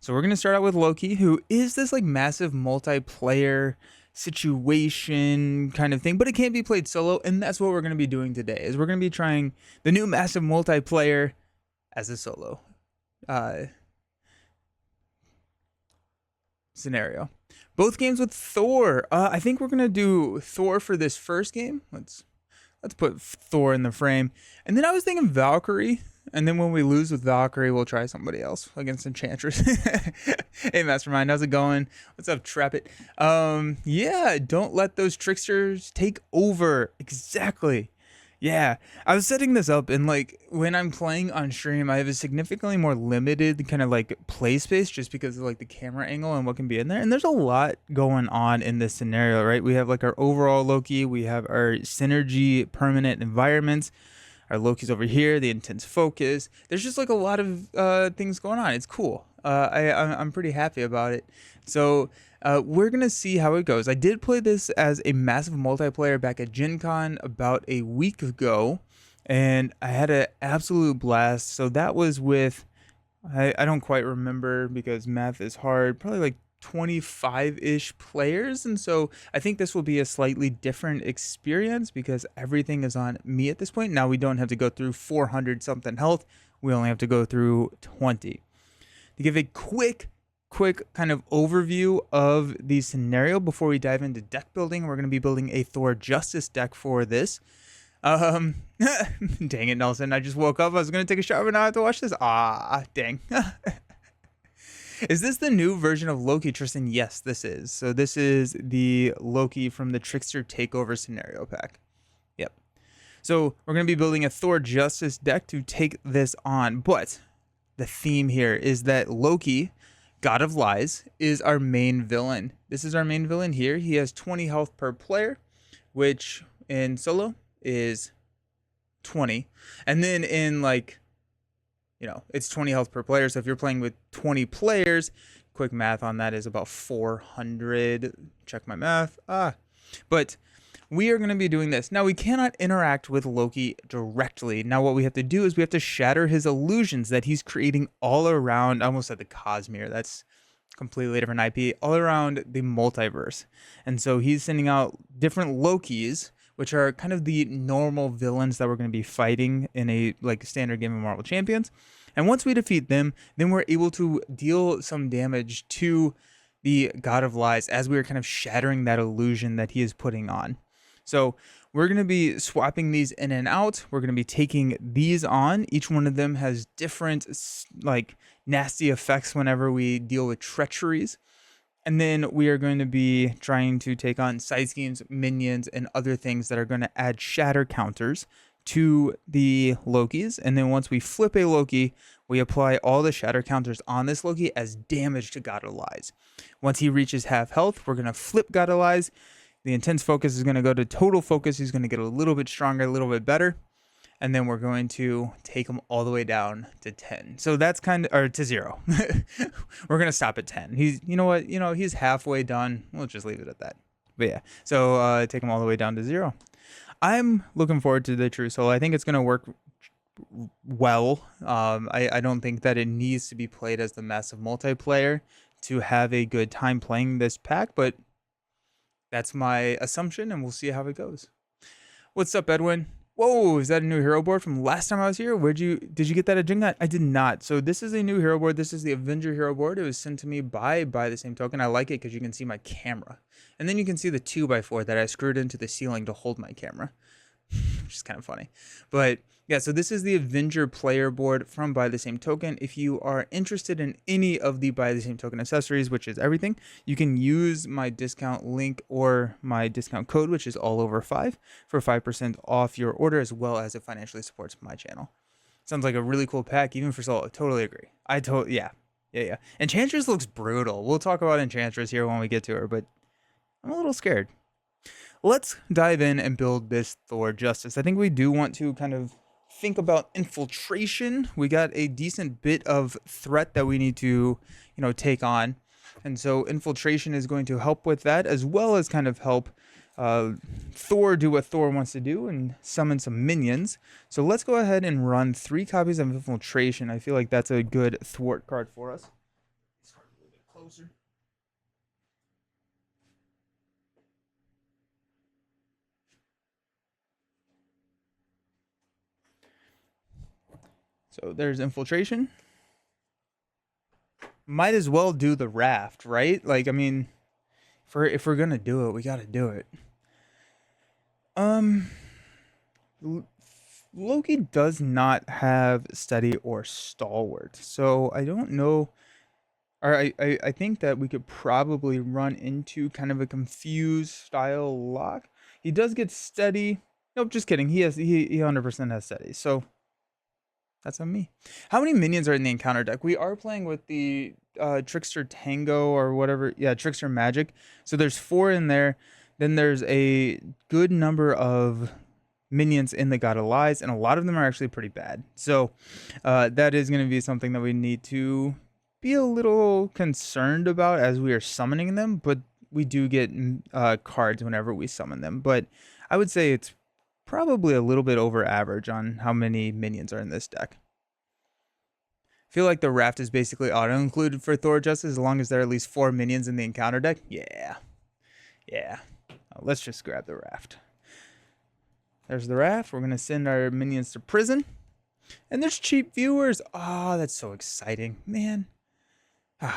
So we're gonna start out with Loki, who is this like massive multiplayer situation kind of thing, but it can't be played solo, and that's what we're gonna be doing today. Is we're gonna be trying the new massive multiplayer as a solo uh, scenario. Both games with Thor. I think we're gonna do Thor for this first game. Let's put Thor in the frame, and then I was thinking Valkyrie. And then when we lose with Valkyrie, we'll try somebody else against Enchantress. Hey, Mastermind, how's it going? What's up, Trap-It? Yeah, don't let those tricksters take over. Exactly. Yeah, I was setting this up, and like when I'm playing on stream, I have a significantly more limited kind of like play space just because of like the camera angle and what can be in there. And there's a lot going on in this scenario, right? We have like our overall Loki, we have our synergy permanent environments. Our Loki's over here, the intense focus. There's just like a lot of things going on. It's cool. I'm pretty happy about it. So we're going to see how it goes. I did play this as a massive multiplayer back at Gen Con about a week ago, and I had an absolute blast. So that was with, I don't quite remember because math is hard, probably like 25-ish players, and so I think this will be a slightly different experience because everything is on me at this point. Now we don't have to go through 400 something health, we only have to go through 20. To give a quick kind of overview of the scenario before we dive into deck building, we're going to be building a Thor Justice deck for this. Dang it, Nelson, I just woke up, I was going to take a shower, but now I have to watch this. Dang. Is this the new version of Loki, Tristan? Yes, this is. So this is the Loki from the Trickster Takeover scenario pack. Yep. So we're going to be building a Thor Justice deck to take this on. But the theme here is that Loki, God of Lies, is our main villain. This is our main villain here. He has 20 health per player, which in solo is 20. And then in like, it's 20 health per player. So if you're playing with 20 players, quick math on that is about 400. Check my math. But we are going to be doing this. Now, we cannot interact with Loki directly. Now, what we have to do is we have to shatter his illusions that he's creating all around. I almost said the Cosmere. That's completely different IP. All around the multiverse. And so he's sending out different Lokis, which are kind of the normal villains that we're going to be fighting in a like standard game of Marvel Champions. And once we defeat them, then we're able to deal some damage to the God of Lies as we are kind of shattering that illusion that he is putting on. So we're going to be swapping these in and out. We're going to be taking these on. Each one of them has different like nasty effects whenever we deal with treacheries. And then we are going to be trying to take on side schemes, minions, and other things that are going to add shatter counters to the Lokis. And then once we flip a Loki, we apply all the shatter counters on this Loki as damage to God of Lies. Once he reaches half health, we're going to flip God of Lies. The intense focus is going to go to total focus. He's going to get a little bit stronger, a little bit better. And then we're going to take him all the way down to 10. So that's or to 0. We're going to stop at 10. He's, he's halfway done. We'll just leave it at that. But yeah, so take him all the way down to 0. I'm looking forward to the true solo. I think it's going to work well. I don't think that it needs to be played as the massive multiplayer to have a good time playing this pack, but that's my assumption, and we'll see how it goes. What's up, Edwin? Whoa, is that a new hero board from last time I was here? Did you get that at Gen Con? I did not. So this is a new hero board. This is the Avenger hero board. It was sent to me by the same token. I like it because you can see my camera. And then you can see the 2x4 that I screwed into the ceiling to hold my camera, which is kind of funny. But yeah, so this is the Avenger player board from By the Same Token. If you are interested in any of the By the Same Token accessories, which is everything, you can use my discount link or my discount code, which is all over 5 for 5% off your order, as well as it financially supports my channel. Sounds like a really cool pack, even for solo. Totally agree. Yeah. Enchantress looks brutal. We'll talk about Enchantress here when we get to her, but I'm a little scared. Let's dive in and build this Thor Justice. I think we do want to kind of think about infiltration. We got a decent bit of threat that we need to, take on. And so infiltration is going to help with that, as well as kind of help Thor do what Thor wants to do and summon some minions. So let's go ahead and run 3 copies of infiltration. I feel like that's a good thwart card for us. closer. So there's infiltration. Might as well do the raft, right? Like, I mean, if we're gonna do it, we gotta do it. Um, Loki does not have steady or stalwart, so I don't know. Or I think that we could probably run into kind of a confused style lock. He does get steady. Nope, just kidding. He 100% has steady. So that's on me. How many minions are in the encounter deck? We are playing with the Trickster Tango or whatever. Yeah, Trickster Magic. So there's 4 in there. Then there's a good number of minions in the God of Lies, and a lot of them are actually pretty bad. So that is going to be something that we need to be a little concerned about as we are summoning them. But we do get cards whenever we summon them. But I would say it's probably a little bit over average on how many minions are in this deck. I feel like the raft is basically auto-included for Thor Justice as long as there are at least 4 minions in the encounter deck. Yeah. Let's just grab the raft. There's the raft. We're going to send our minions to prison. And there's cheap viewers. Oh, that's so exciting. Man. Let's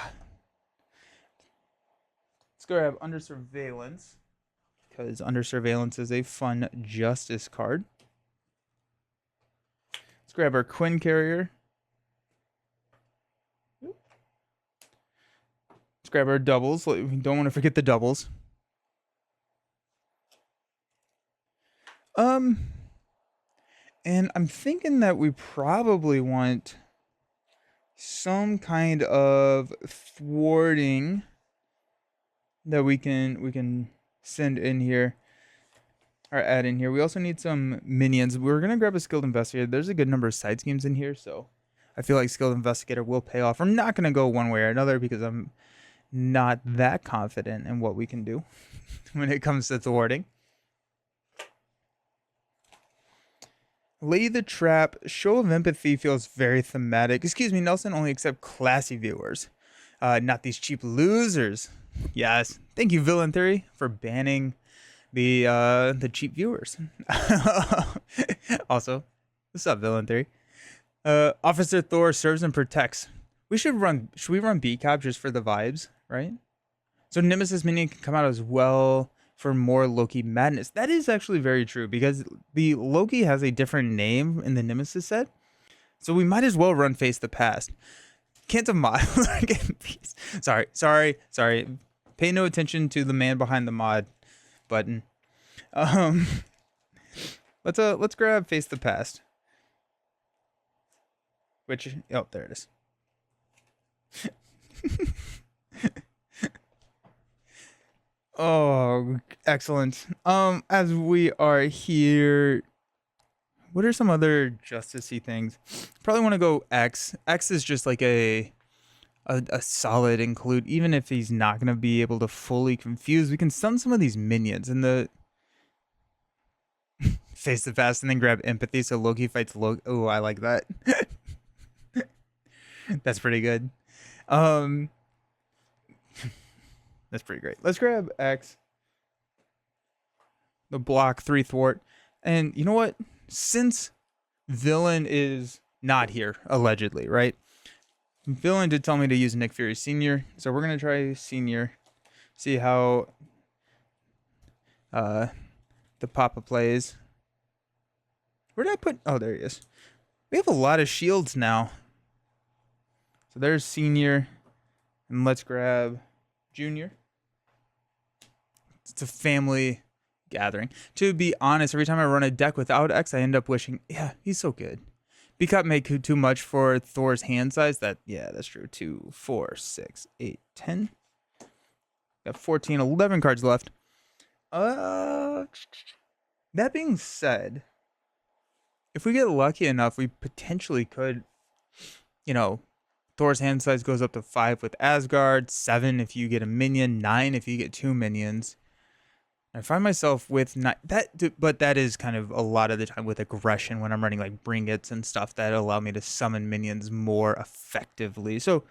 grab Under Surveillance, because Under Surveillance is a fun justice card. Let's grab our Quinn Carrier. Let's grab our doubles. We don't want to forget the doubles. And I'm thinking that we probably want some kind of thwarting that we can send in here or add in here. We also need some minions. We're gonna grab a Skilled Investigator. There's a good number of side schemes in here, so I feel like Skilled Investigator will pay off. I'm not gonna go one way or another because I'm not that confident in what we can do when it comes to thwarting. Lay the Trap. Show of Empathy feels very thematic. Excuse me, Nelson, only accept classy viewers. Not these cheap losers. Yes. Thank you, Villain Theory, for banning the cheap viewers. Also, what's up, Villain Theory? Officer Thor serves and protects. Should we run B-Cop just for the vibes, right? So Nemesis minion can come out as well for more Loki madness. That is actually very true because the Loki has a different name in the Nemesis set. So we might as well run Face the Past. Can't a mod Sorry. Pay no attention to the man behind the mod button. Let's grab Face the Past. Which, oh, there it is. Oh, excellent. As we are here, what are some other justicey things? Probably want to go X. X is just like a solid include. Even if he's not gonna be able to fully confuse, we can stun some of these minions in the Face the Past and then grab Empathy so Loki fights Loki. Oh, I like that. That's pretty good. That's pretty great. Let's grab X. The block 3 thwart. And you know what? Since Villain is not here, allegedly, right? Villain did tell me to use Nick Fury Sr. So we're going to try Senior. See how the Papa plays. Where did I put? Oh, there he is. We have a lot of shields now. So there's Senior. And let's grab Junior. It's a family gathering. To be honest, every time I run a deck without X, I end up wishing, yeah, he's so good. B-Cup make too much for Thor's hand size. That's true. 2, 4, 6, 8, 10. Got 14, 11 cards left. That being said, if we get lucky enough, we potentially could, Thor's hand size goes up to 5 with Asgard, 7 if you get a minion, 9 if you get 2 minions. I find myself with but that is kind of a lot of the time with aggression when I'm running like Bring Its and stuff that allow me to summon minions more effectively. So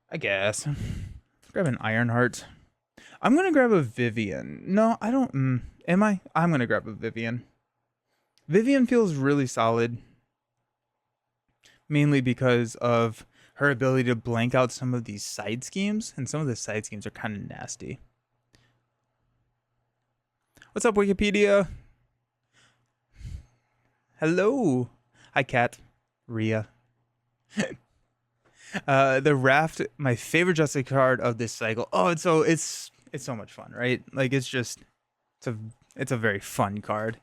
I guess. Grab an Ironheart. I'm gonna grab a Vivian. No, I don't. Am I? I'm gonna grab a Vivian. Vivian feels really solid, mainly because of her ability to blank out some of these side schemes, and some of the side schemes are kind of nasty. What's up, Wikipedia? Hello. Hi, Cat. Rhea. The Raft, my favorite Justice card of this cycle. Oh, it's so much fun, right? Like it's a it's a very fun card.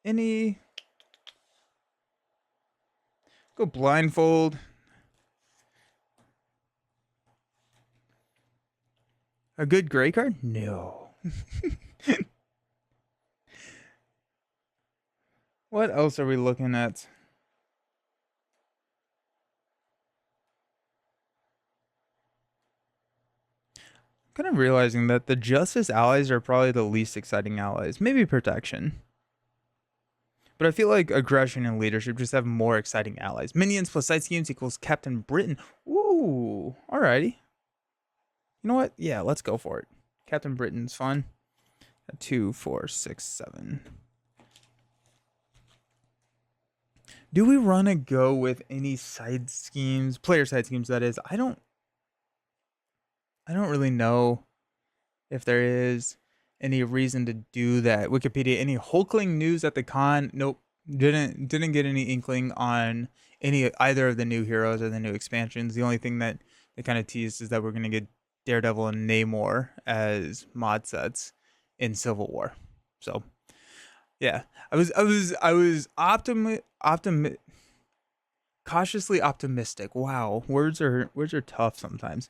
Any go blindfold. A good gray card? No. What else are we looking at? Kind of realizing that the Justice allies are probably the least exciting allies. Maybe protection. But I feel like aggression and leadership just have more exciting allies. Minions plus side schemes equals Captain Britain. Ooh, alrighty. You know what? Yeah, let's go for it. Captain Britain's fun. 2, 4, 6, 7. Do we want to go with any side schemes, player side schemes? That is, I don't really know if there is any reason to do that. Wikipedia, any Hulkling news at the con? Nope. Didn't get any inkling on either of the new heroes or the new expansions. The only thing that they kind of teased is that we're gonna get Daredevil and Namor as mod sets in Civil War. So yeah, I was cautiously optimistic. Wow, words are tough sometimes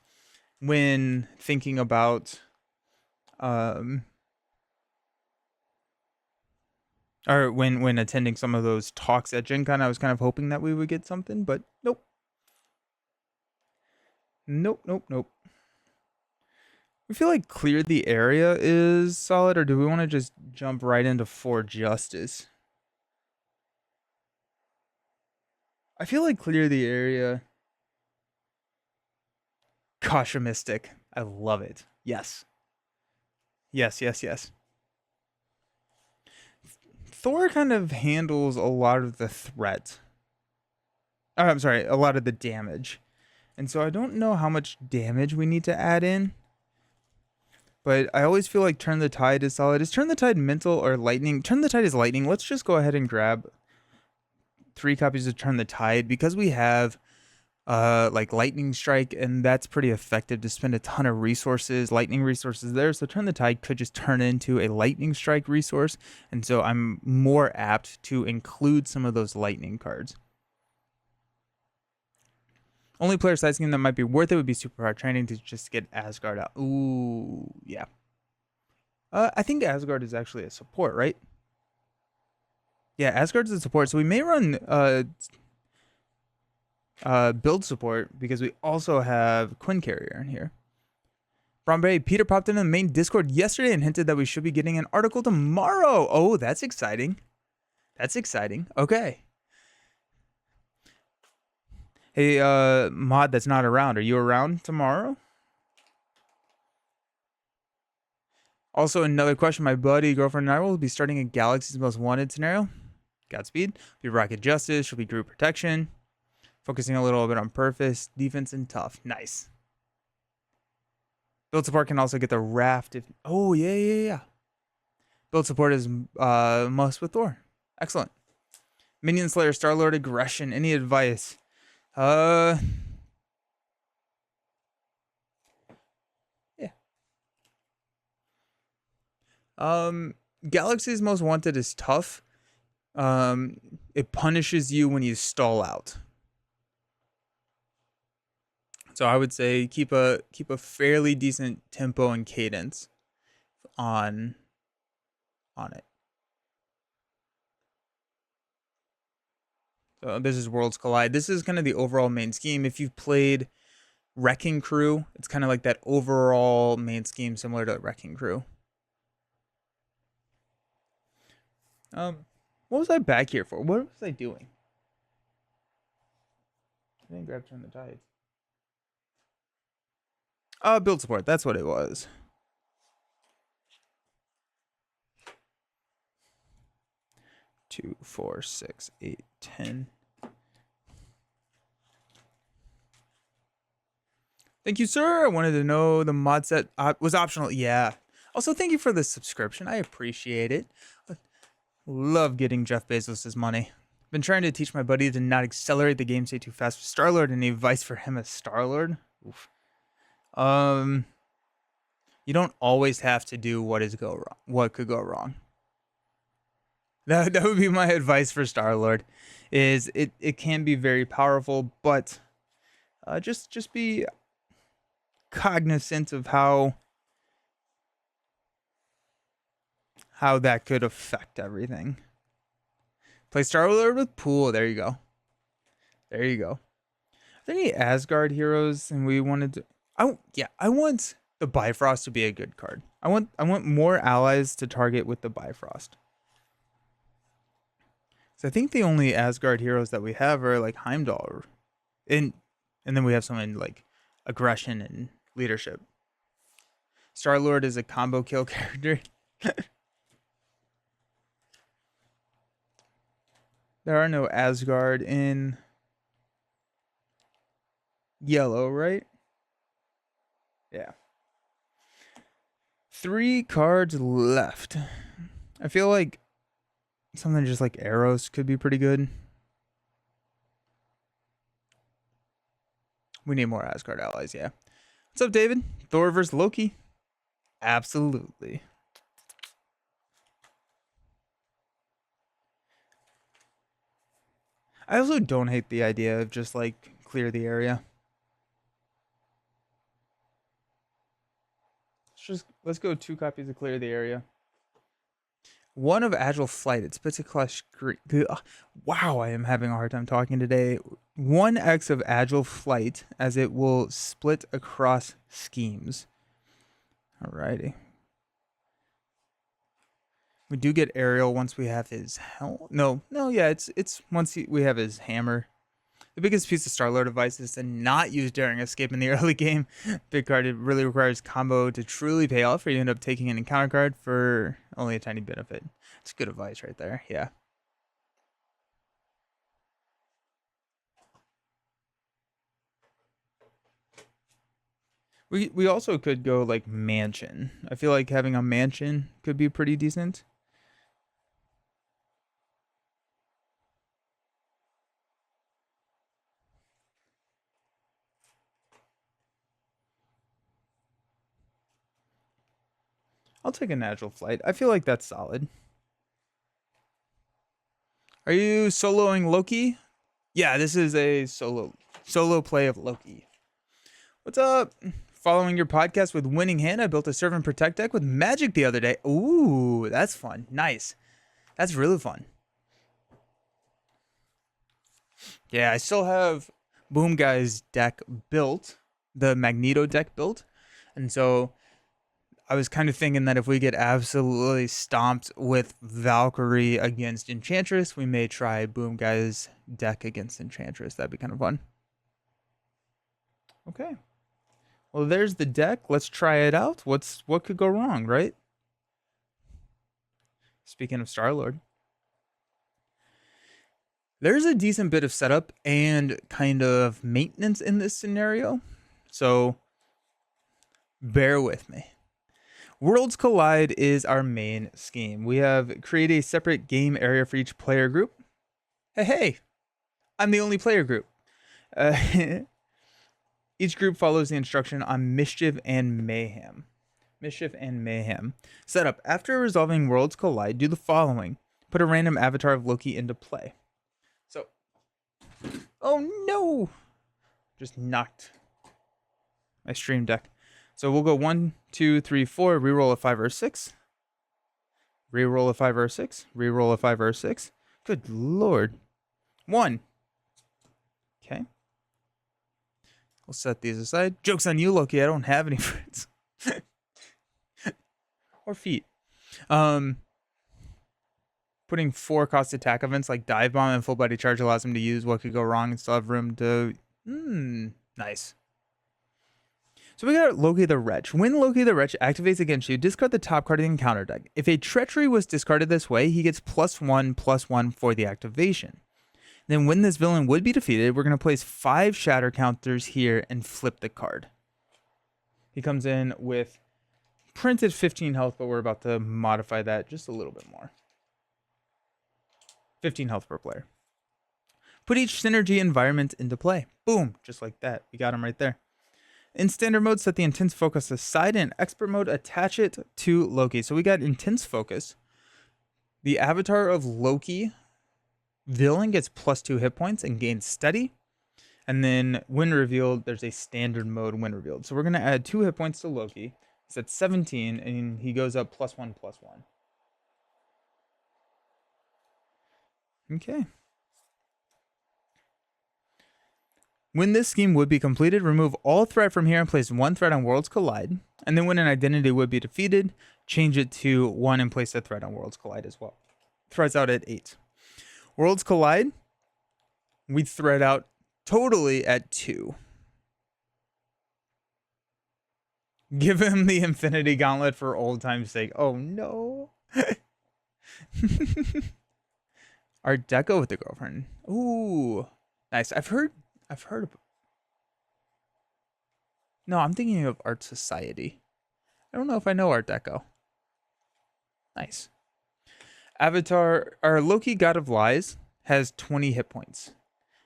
when thinking about or when attending some of those talks at Gen Con. I was kind of hoping that we would get something, but nope. Nope. We feel like Clear the Area is solid, or do we want to just jump right into For Justice? I feel like Clear the Area. Kasha Mystic. I love it. Yes. Thor kind of handles a lot of the threat. Oh, I'm sorry, a lot of the damage. And so I don't know how much damage we need to add in. But I always feel like Turn the Tide is solid. Is Turn the Tide mental or lightning? Turn the Tide is lightning. Let's just go ahead and grab 3 copies of Turn the Tide because we have like Lightning Strike, and that's pretty effective to spend a ton of resources, lightning resources there. So Turn the Tide could just turn into a Lightning Strike resource, and so I'm more apt to include some of those lightning cards. Only player side scheme that might be worth it would be Super Hard Training to just get Asgard out. Ooh, yeah. I think Asgard is actually a support, right? Yeah, Asgard's a support, so we may run build support because we also have Quinn Carrier in here. Bombay, Peter popped into the main Discord yesterday and hinted that we should be getting an article tomorrow. Oh, that's exciting. Okay. Hey, mod that's not around. Are you around tomorrow? Also, another question. My buddy, girlfriend, and I will be starting a Galaxy's Most Wanted scenario. Godspeed. Be Rocket Justice. She'll be group protection. Focusing a little bit on purpose, defense, and tough. Nice. Build support can also get the raft if... Oh, yeah. Build support is must with Thor. Excellent. Minion Slayer, Star-Lord, Aggression. Any advice? Yeah. Galaxy's Most Wanted is tough. It punishes you when you stall out. So I would say keep a fairly decent tempo and cadence on it. So this is Worlds Collide. This is kind of the overall main scheme. If you've played Wrecking Crew, it's kind of like that overall main scheme similar to Wrecking Crew. What was I back here for? What was I doing? I didn't grab Turn the Tides. Build support. That's what it was. Two, 4, 6, 8, 10. Thank you, sir. I wanted to know the mod set was optional. Yeah. Also, thank you for the subscription. I appreciate it. Love getting Jeff Bezos' money. Been trying to teach my buddy to not accelerate the game state too fast with Star-Lord. Any advice for him as Star-Lord? Oof. You don't always have to do what could go wrong. That would be my advice for Star-Lord. Is it can be very powerful, but just be cognizant of how that could affect everything. Play Star-Lord with Pool. There you go. There you go. Are there any Asgard heroes? And we wanted to. I want the Bifrost to be a good card. I want more allies to target with the Bifrost. So I think the only Asgard heroes that we have are like Heimdall, and then we have some in like aggression and leadership. Star-Lord is a combo kill character. There are no Asgard in yellow, right? Yeah. 3 cards left. I feel like something just like arrows could be pretty good. We need more Asgard allies, yeah. What's up, David? Thor versus Loki? Absolutely. I also don't hate the idea of just like clear the area. Let's go 2 copies to clear the area. 1 of Agile Flight. It spits a clutch. Wow, I am having a hard time talking today. 1x of Agile Flight, as it will split across schemes. Alrighty. We do get Ariel once we have his helm. No, yeah, it's once we have his hammer. The biggest piece of Star-Lord advice is to not use Daring Escape in the early game. Big card, it really requires combo to truly pay off, or you end up taking an encounter card for only a tiny benefit. It's good advice right there, yeah. We also could go like mansion. I feel like having a mansion could be pretty decent. I'll take a Natural Flight. I feel like that's solid. Are you soloing Loki? Yeah, this is a solo play of Loki. What's up? Following your podcast with Winning Hand, I built a Serve and Protect deck with Magic the other day. Ooh, that's fun. Nice. That's really fun. Yeah, I still have Boom Guy's deck built, the Magneto deck built. And so I was kind of thinking that if we get absolutely stomped with Valkyrie against Enchantress, we may try Boom Guy's deck against Enchantress. That'd be kind of fun. Okay. Well, there's the deck. Let's try it out. What could go wrong, right? Speaking of Star-Lord. There's a decent bit of setup and kind of maintenance in this scenario. So bear with me. Worlds Collide is our main scheme. We have create a separate game area for each player group. Hey, I'm the only player group. Each group follows the instruction on Mischief and Mayhem. Mischief and Mayhem. Setup. After resolving Worlds Collide, do the following. Put a random avatar of Loki into play. So, oh no! Just knocked my stream deck. So we'll go 1, 2, 3, 4, reroll a 5 or 6. Reroll a 5 or 6. Reroll a 5 or 6. Good lord. 1. Okay. We'll set these aside. Joke's on you, Loki. I don't have any friends. Or feet. Putting 4 cost attack events like Dive Bomb and Full Body Charge allows him to use what could go wrong and still have room to Nice. So we got Loki the Wretch. When Loki the Wretch activates against you, discard the top card of the encounter deck. If a Treachery was discarded this way, he gets +1/+1 for the activation. Then when this villain would be defeated, we're going to place 5 shatter counters here and flip the card. He comes in with printed 15 health, but we're about to modify that just a little bit more. 15 health per player. Put each synergy environment into play. Boom, just like that. We got him right there. In standard mode, set the intense focus aside. In expert mode, attach it to Loki. So we got intense focus. The avatar of Loki villain gets +2 hit points and gains steady. And then when revealed, there's a standard mode when revealed. So we're going to add 2 hit points to Loki. He's at 17 and he goes up +1/+1. Okay. When this scheme would be completed, remove all threat from here and place 1 threat on Worlds Collide. And then when an identity would be defeated, change it to 1 and place a threat on Worlds Collide as well. Threats out at 8. Worlds Collide, we thread out totally at 2. Give him the Infinity Gauntlet for old time's sake. Oh no. Art Deco with the girlfriend. Ooh, nice. I've heard of... No, I'm thinking of Art Society. I don't know if I know Art Deco. Nice. Avatar, our Loki God of Lies, has 20 hit points.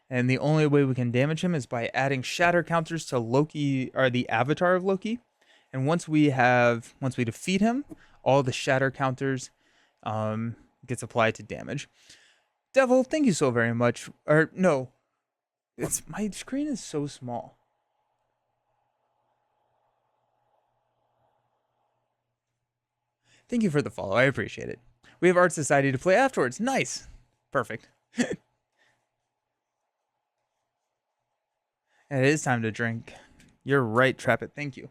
And the only way we can damage him is by adding shatter counters to Loki, or the avatar of Loki. And once we defeat him, all the shatter counters gets applied to damage. Devil, thank you so very much. Or no. My screen is so small. Thank you for the follow. I appreciate it. We have Art Society to play afterwards. Nice. Perfect. It is time to drink. You're right, Trap It. Thank you.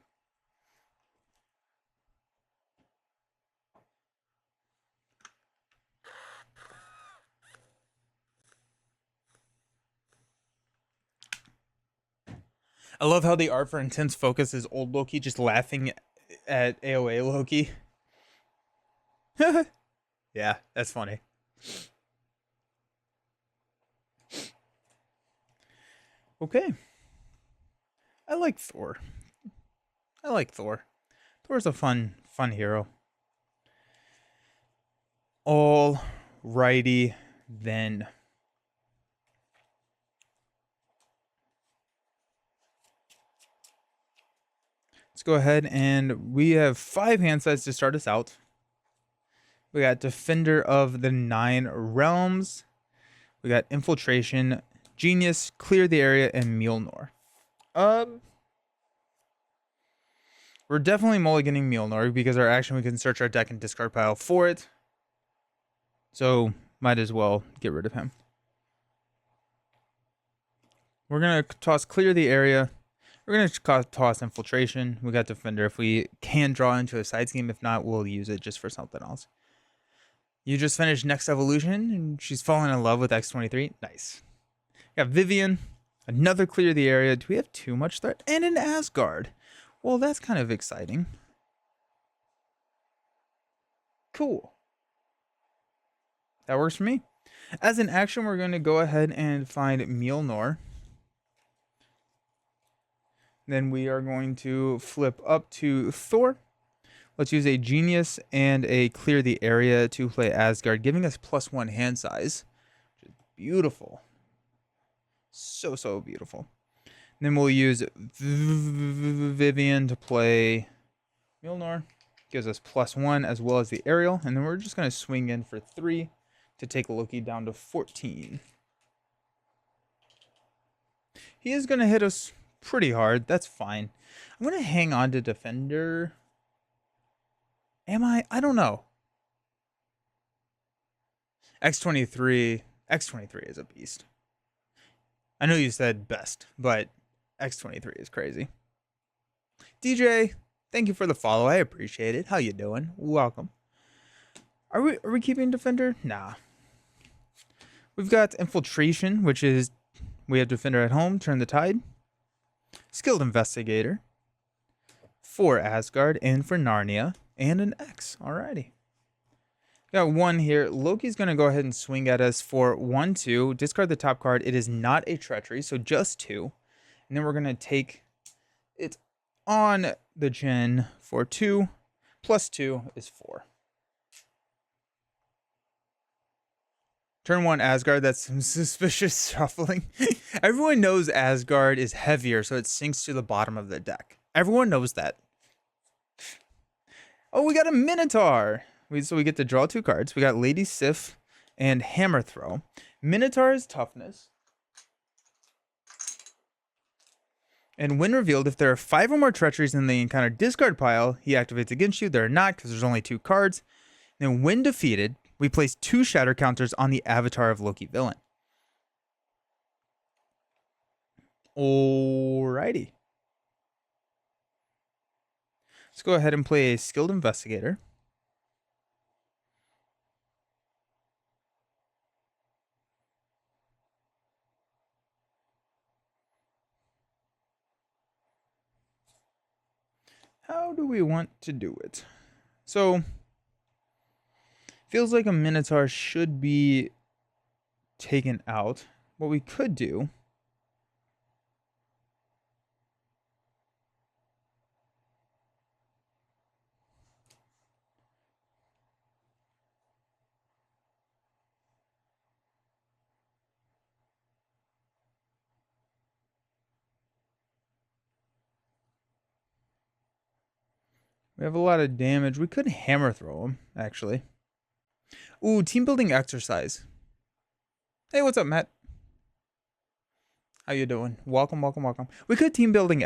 I love how the art for Intense Focus is old Loki just laughing at AOA Loki. Yeah, that's funny. Okay. I like Thor. Thor's a fun hero. All righty then. Let's go ahead and we have 5 hand sides to start us out. We got Defender of the 9 Realms. We got Infiltration, Genius, Clear the Area, and Mjolnir. We're definitely mulliganing Mjolnir because our action, we can search our deck and discard pile for it. So might as well get rid of him. We're going to toss Clear the Area. We're going to toss Infiltration. We got Defender if we can draw into a side scheme. If not, we'll use it just for something else. You just finished Next Evolution, and she's fallen in love with X-23. Nice. Got Vivian. Another Clear the Area. Do we have too much threat? And an Asgard. Well, that's kind of exciting. Cool. That works for me. As an action, we're going to go ahead and find Mjolnir. Then we are going to flip up to Thor. Let's use a Genius and a Clear the Area to play Asgard, giving us +1 hand size. Beautiful. So beautiful. And then we'll use Vivian to play Mjolnir. Gives us +1 as well as the aerial. And then we're just going to swing in for 3 to take Loki down to 14. He is going to hit us pretty hard. That's fine. I'm going to hang on to Defender. Am I? I don't know. X-23 is a beast. I know you said best, but X-23 is crazy. DJ, thank you for the follow. I appreciate it. How you doing? Welcome. Are we keeping Defender? Nah. We've got Infiltration, which is We have Defender at home, Turn the Tide, Skilled Investigator, for Asgard and for Narnia, and an X. Alrighty. Got one here. Loki's going to go ahead and swing at us for 1-2. Discard the top card. It is not a treachery, so just 2. And then we're going to take it on the chin for 2. Plus 2 is 4. Turn 1 Asgard. That's some suspicious shuffling. Everyone knows Asgard is heavier, so it sinks to the bottom of the deck. Everyone knows that. Oh, we got a Minotaur. So we get to draw 2 cards. We got Lady Sif and Hammer Throw. Minotaur's toughness. And when revealed, if there are 5 or more treacheries in the encounter discard pile, he activates against you. There are not, because there's only 2 cards. Then when defeated, we place 2 shatter counters on the avatar of Loki villain. Alrighty. Let's go ahead and play a Skilled Investigator. How do we want to do it? So, feels like a Minotaur should be taken out. What we could do we have a lot of damage. We could Hammer Throw him, actually. Ooh, team building exercise. Hey, what's up, Matt? How you doing? Welcome, welcome, welcome. We could team building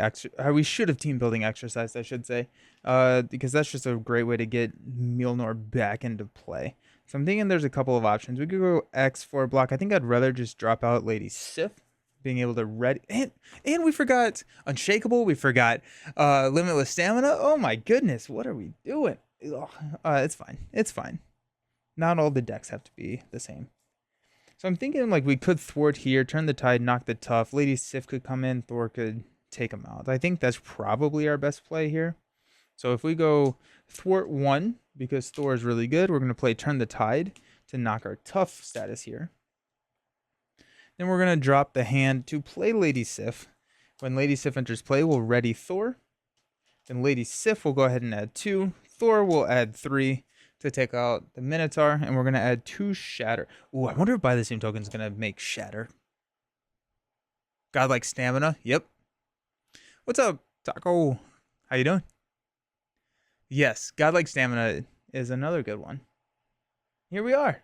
we should have team building exercise, I should say. Because that's just a great way to get Mjolnir back into play. So I'm thinking there's a couple of options. We could go X for block. I think I'd rather just drop out Lady Sif, being able to ready, and we forgot Unshakable. We forgot Limitless Stamina. Oh my goodness, what are we doing? It's fine. It's fine. Not all the decks have to be the same. So I'm thinking like we could thwart here, Turn the Tide, knock the tough. Lady Sif could come in, Thor could take him out. I think that's probably our best play here. So if we go thwart 1, because Thor is really good, we're going to play Turn the Tide to knock our tough status here. Then we're going to drop the hand to play Lady Sif. When Lady Sif enters play, we'll ready Thor. Then Lady Sif will go ahead and add 2. Thor will add 3 to take out the Minotaur. And we're going to add 2 Shatter. Ooh, I wonder if Buy the Same Token is going to make Shatter. Godlike Stamina. Yep. What's up, Taco? How you doing? Yes, Godlike Stamina is another good one. Here we are.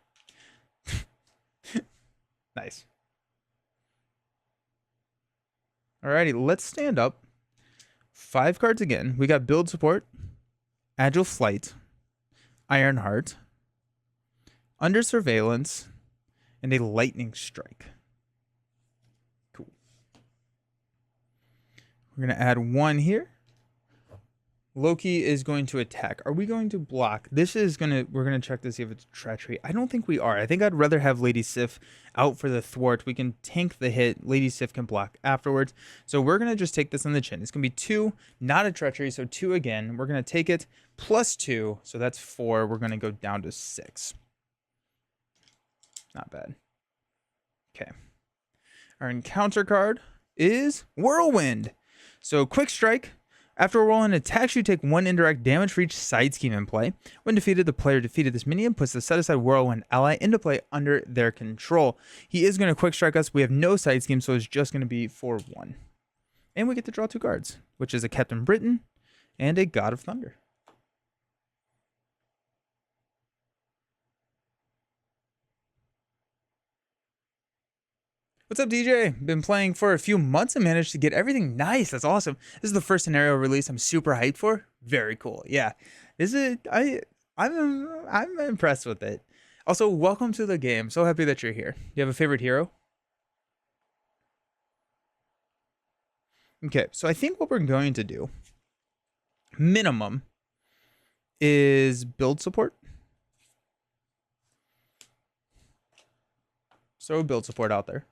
Nice. Alrighty, let's stand up. 5 cards again. We got Build Support, Agile Flight, Ironheart, Under Surveillance, and a Lightning Strike. Cool. We're going to add 1 here. Loki is going to attack. Are we going to block? We're going to check to see if it's treachery. I don't think we are. I think I'd rather have Lady Sif out for the thwart. We can tank the hit. Lady Sif can block afterwards. So we're going to just take this on the chin. It's going to be 2, not a treachery. So 2 again. We're going to take it plus 2. So that's 4. We're going to go down to 6. Not bad. Okay. Our encounter card is Whirlwind. So Quick Strike. After a roll and attacks, you take 1 indirect damage for each side scheme in play. When defeated, the player defeated this minion puts the set-aside Whirlwind ally into play under their control. He is going to quick strike us. We have no side scheme, so it's just going to be for 1. And we get to draw 2 cards, which is a Captain Britain and a God of Thunder. What's up, DJ? Been playing for a few months and managed to get everything nice. That's awesome. This is the first scenario release I'm super hyped for. Very cool. Yeah. I'm impressed with it. Also, welcome to the game. So happy that you're here. Do you have a favorite hero? Okay, so I think what we're going to do, minimum, is build support. So build support out there.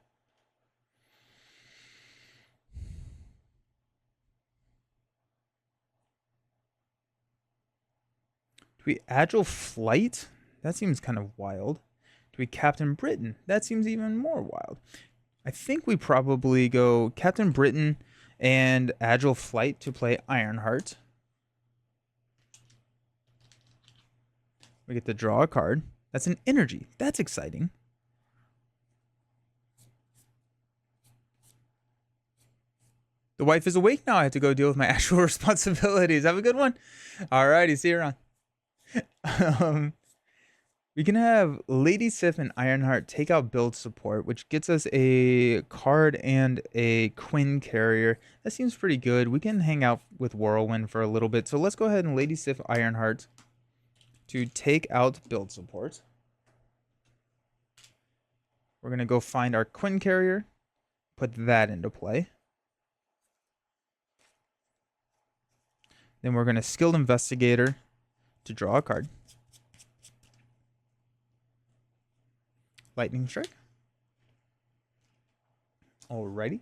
Do we Agile Flight? That seems kind of wild. Do we Captain Britain? That seems even more wild. I think we probably go Captain Britain and Agile Flight to play Ironheart. We get to draw a card. That's an energy. That's exciting. The wife is awake now. I have to go deal with my actual responsibilities. Have a good one. Alrighty, see you around. We can have Lady Sif and Ironheart take out build support, which gets us a card and a Quinn carrier. That seems pretty good. We can hang out with Whirlwind for a little bit. So let's go ahead and Lady Sif Ironheart to take out build support. We're going to go find our Quinn carrier, put that into play. Then we're going to Skilled Investigator to draw a card. Lightning Strike. Alrighty.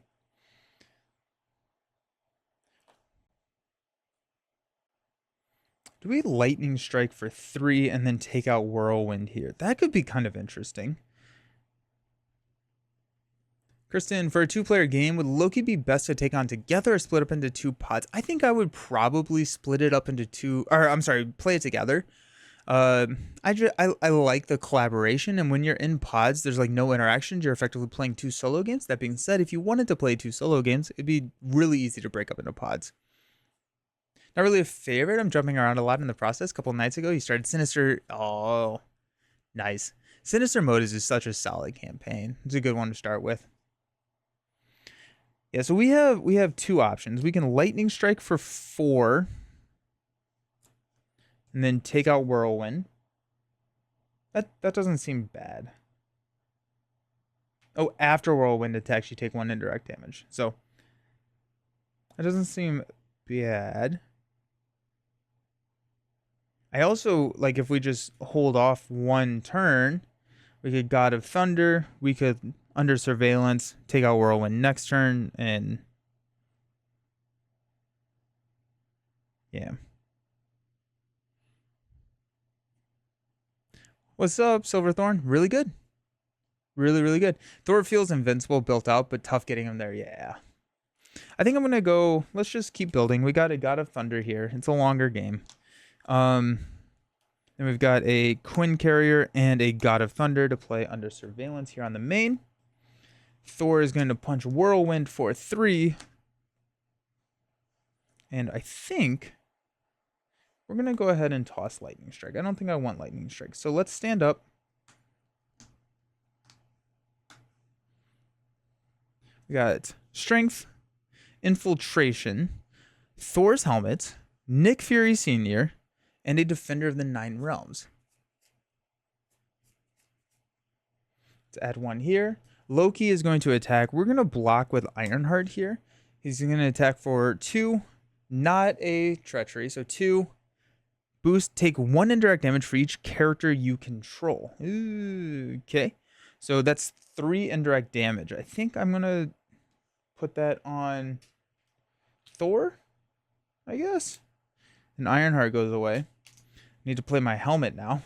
Do we Lightning Strike for 3 and then take out Whirlwind here? That could be kind of interesting. Kristen, for a 2-player game, would Loki be best to take on together or split up into 2 pods? I think I would probably split it up into 2, or I'm sorry, play it together. I like the collaboration, and when you're in pods, there's like no interactions. You're effectively playing 2 solo games. That being said, if you wanted to play 2 solo games, it'd be really easy to break up into pods. Not really a favorite. I'm jumping around a lot in the process. A couple nights ago, you started Sinister. Oh, nice. Sinister Mode is just such a solid campaign. It's a good one to start with. Yeah, so we have 2 options. We can Lightning Strike for 4. And then take out Whirlwind. That doesn't seem bad. Oh, after Whirlwind attacks, you take 1 indirect damage. So that doesn't seem bad. I also like if we just hold off 1 turn, we could God of Thunder, we could Under Surveillance, take out Whirlwind next turn, and yeah. What's up, Silverthorn? Really good. Really, really good. Thor feels invincible built out, but tough getting him there. Yeah. I think I'm going to go... Let's just keep building. We got a God of Thunder here. It's a longer game. Then we've got a Quinn Carrier and a God of Thunder to play Under Surveillance here on the main. Thor is going to punch Whirlwind for 3. And I think... we're going to go ahead and toss Lightning Strike. I don't think I want Lightning Strike. So let's stand up. We got Strength, Infiltration, Thor's Helmet, Nick Fury Sr., and a Defender of the 9 Realms. Let's add 1 here. Loki is going to attack. We're going to block with Ironheart here. He's going to attack for 2, not a Treachery. So 2. Boost, take 1 indirect damage for each character you control. Ooh, okay. So that's 3 indirect damage. I think I'm going to put that on Thor, I guess. And Ironheart goes away. Need to play my helmet now.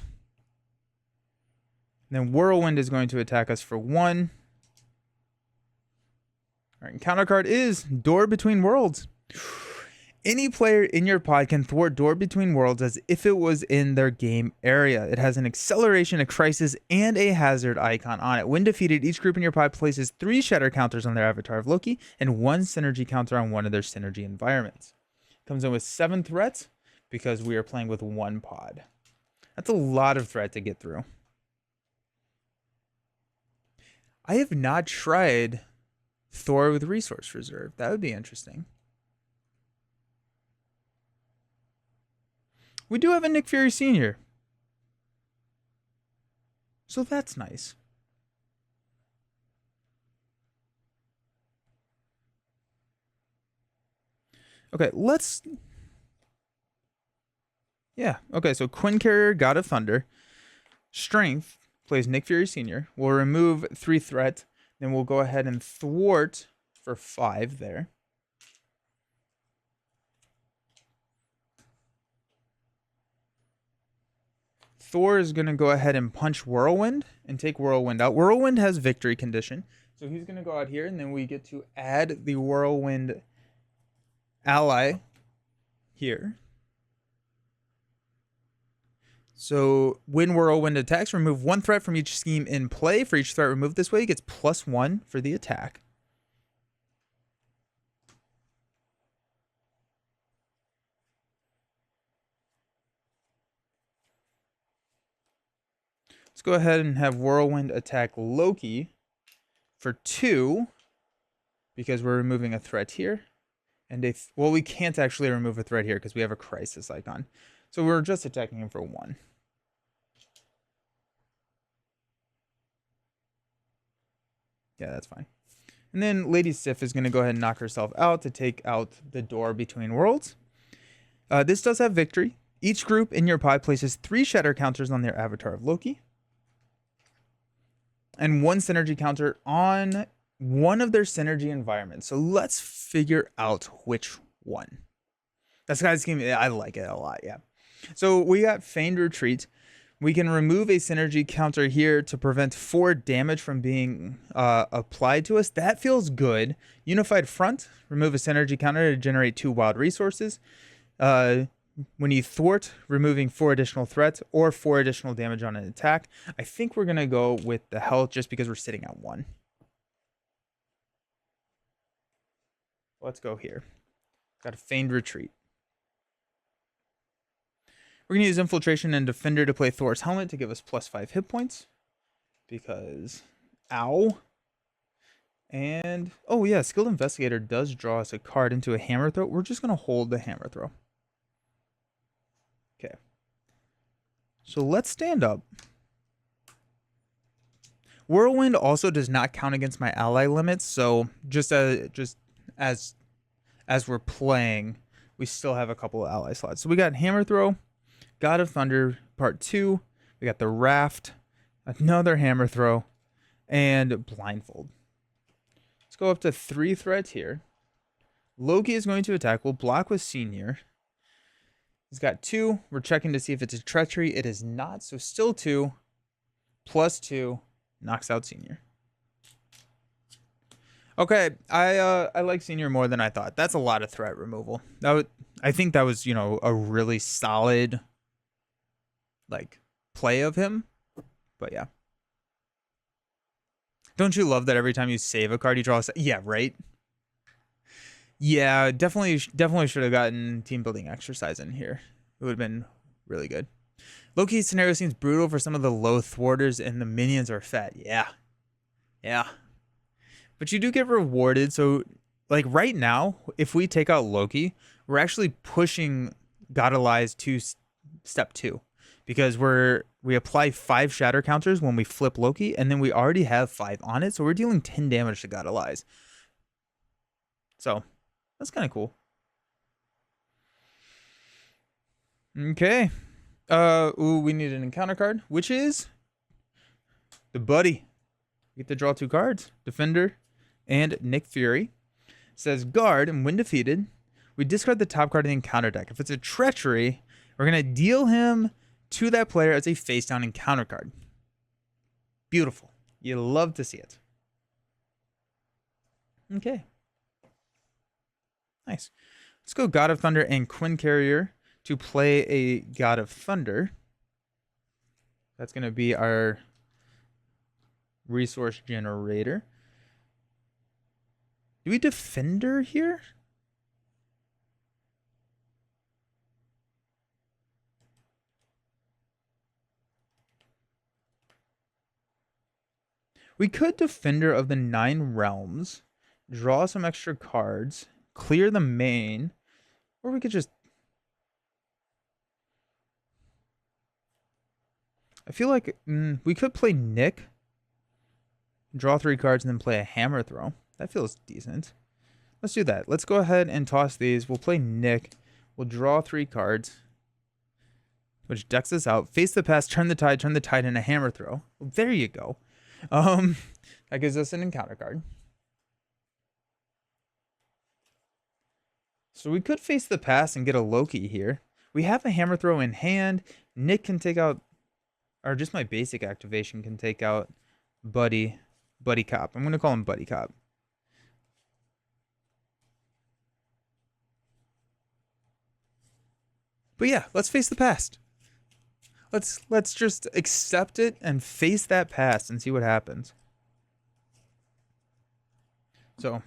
And then Whirlwind is going to attack us for 1. All right, and counter card is Door Between Worlds. Any player in your pod can thwart Door Between Worlds as if it was in their game area. It has an acceleration, a crisis, and a hazard icon on it. When defeated, each group in your pod places 3 shatter counters on their avatar of Loki and 1 synergy counter on one of their synergy environments. Comes in with 7 threats because we are playing with 1 pod. That's a lot of threat to get through. I have not tried Thor with Resource Reserve. That would be interesting. We do have a Nick Fury Sr. So that's nice. Okay, let's... yeah, okay, so Quinn Carrier, God of Thunder. Strength plays Nick Fury Sr. We'll remove 3 threat. Then we'll go ahead and thwart for 5 there. Thor is going to go ahead and punch Whirlwind and take Whirlwind out. Whirlwind has victory condition. So he's going to go out here, and then we get to add the Whirlwind ally here. So when Whirlwind attacks, remove one threat from each scheme in play. For each threat removed this way, he gets +1 for the attack. Let's go ahead and have Whirlwind attack Loki for 2 because we're removing a threat here. And well, we can't actually remove a threat here because we have a crisis icon. So we're just attacking him for 1. Yeah, that's fine. And then Lady Sif is going to go ahead and knock herself out to take out the door between worlds. This does have victory. Each group in your pod places 3 shatter counters on their avatar of Loki. And 1 synergy counter on one of their synergy environments. So let's figure out which one. That's guy's game. I like it a lot, yeah. So we got Feigned Retreat. We can remove a synergy counter here to prevent 4 damage from being applied to us. That feels good. Unified Front. Remove a synergy counter to generate 2 wild resources. When you thwart, removing 4 additional threats or 4 additional damage on an attack. I think we're going to go with the health just because we're sitting at 1. Let's go here. Got a Feigned Retreat. We're going to use Infiltration and Defender to play Thor's Helmet to give us +5 hit points. Because, ow. And, oh yeah, Skilled Investigator does draw us a card into a Hammer Throw. We're just going to hold the Hammer Throw. Okay. So let's stand up. Whirlwind also does not count against my ally limits. So just as we're playing, we still have a couple of ally slots. So we got Hammer Throw. God of Thunder Part 2. We got the Raft, another Hammer Throw, and Blindfold. Let's go up to 3 threats here. Loki is going to attack. We'll block with Senior. He's got 2. We're checking to see if it's a treachery. It is not, so still 2. +2 knocks out Senior. Okay, I like Senior more than I thought. That's a lot of threat removal. I think that was, a really solid play of him. But yeah. Don't you love that every time you save a card you draw a yeah, right? Yeah, definitely should have gotten team building exercise in here. It would have been really good. Loki's scenario seems brutal for some of the low thwarters and the minions are fat. Yeah. Yeah. But you do get rewarded. So right now, if we take out Loki, we're actually pushing God Allies to step 2. Because we apply 5 shatter counters when we flip Loki, and then we already have 5 on it, so we're dealing 10 damage to God Allies. So that's kind of cool. Okay. We need an encounter card, which is the Buddy. We get to draw 2 cards, Defender and Nick Fury. It says guard, and when defeated, we discard the top card of the encounter deck. If it's a treachery, we're gonna deal him to that player as a face down encounter card. Beautiful. You love to see it. Okay. Nice. Let's go God of Thunder and Quinn Carrier to play a God of Thunder. That's going to be our resource generator. Do we Defender here? We could Defender of the 9 Realms, draw some extra cards, clear the main, or we could just... I feel like we could play Nick, draw 3 cards, and then play a Hammer Throw. That feels decent. Let's do that. Let's go ahead and toss these. We'll play Nick. We'll draw 3 cards, which decks us out. Face the past, turn the tide in a Hammer Throw. Well, there you go. That gives us an encounter card. So we could face the past and get a Loki here. We have a Hammer Throw in hand. Nick can take out or just my basic activation can take out Buddy Cop. I'm going to call him Buddy Cop. But yeah, let's face the past. Let's just accept it and face that past and see what happens. So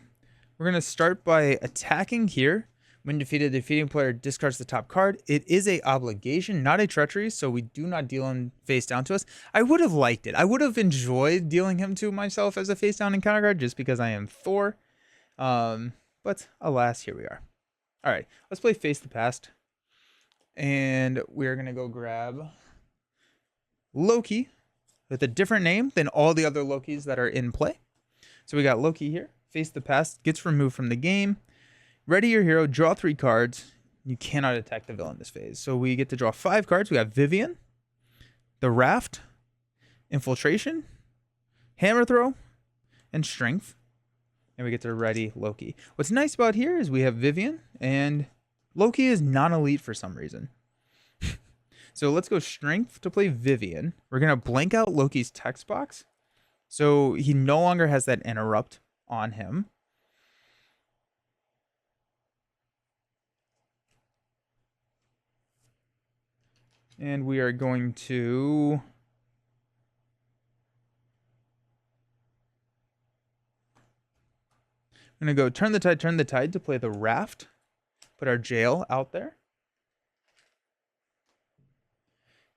we're going to start by attacking here. When defeated, the defeating player discards the top card. It is a obligation, not a treachery, so we do not deal him face down to us. I would have liked it. I would have enjoyed dealing him to myself as a face down encounter card just because I am Thor. But alas, here we are. All right, let's play Face the Past. And we're going to go grab Loki with a different name than all the other Lokis that are in play. So we got Loki here. Face the Past gets removed from the game. Ready your hero, draw 3 cards. You cannot attack the villain this phase. So we get to draw 5 cards. We got Vivian, the Raft, Infiltration, Hammer Throw, and Strength. And we get to ready Loki. What's nice about here is we have Vivian, and Loki is non-elite for some reason. So let's go Strength to play Vivian. We're going to blank out Loki's text box. So he no longer has that interrupt on him. And we are going to go turn the tide to play the Raft. Put our jail out there.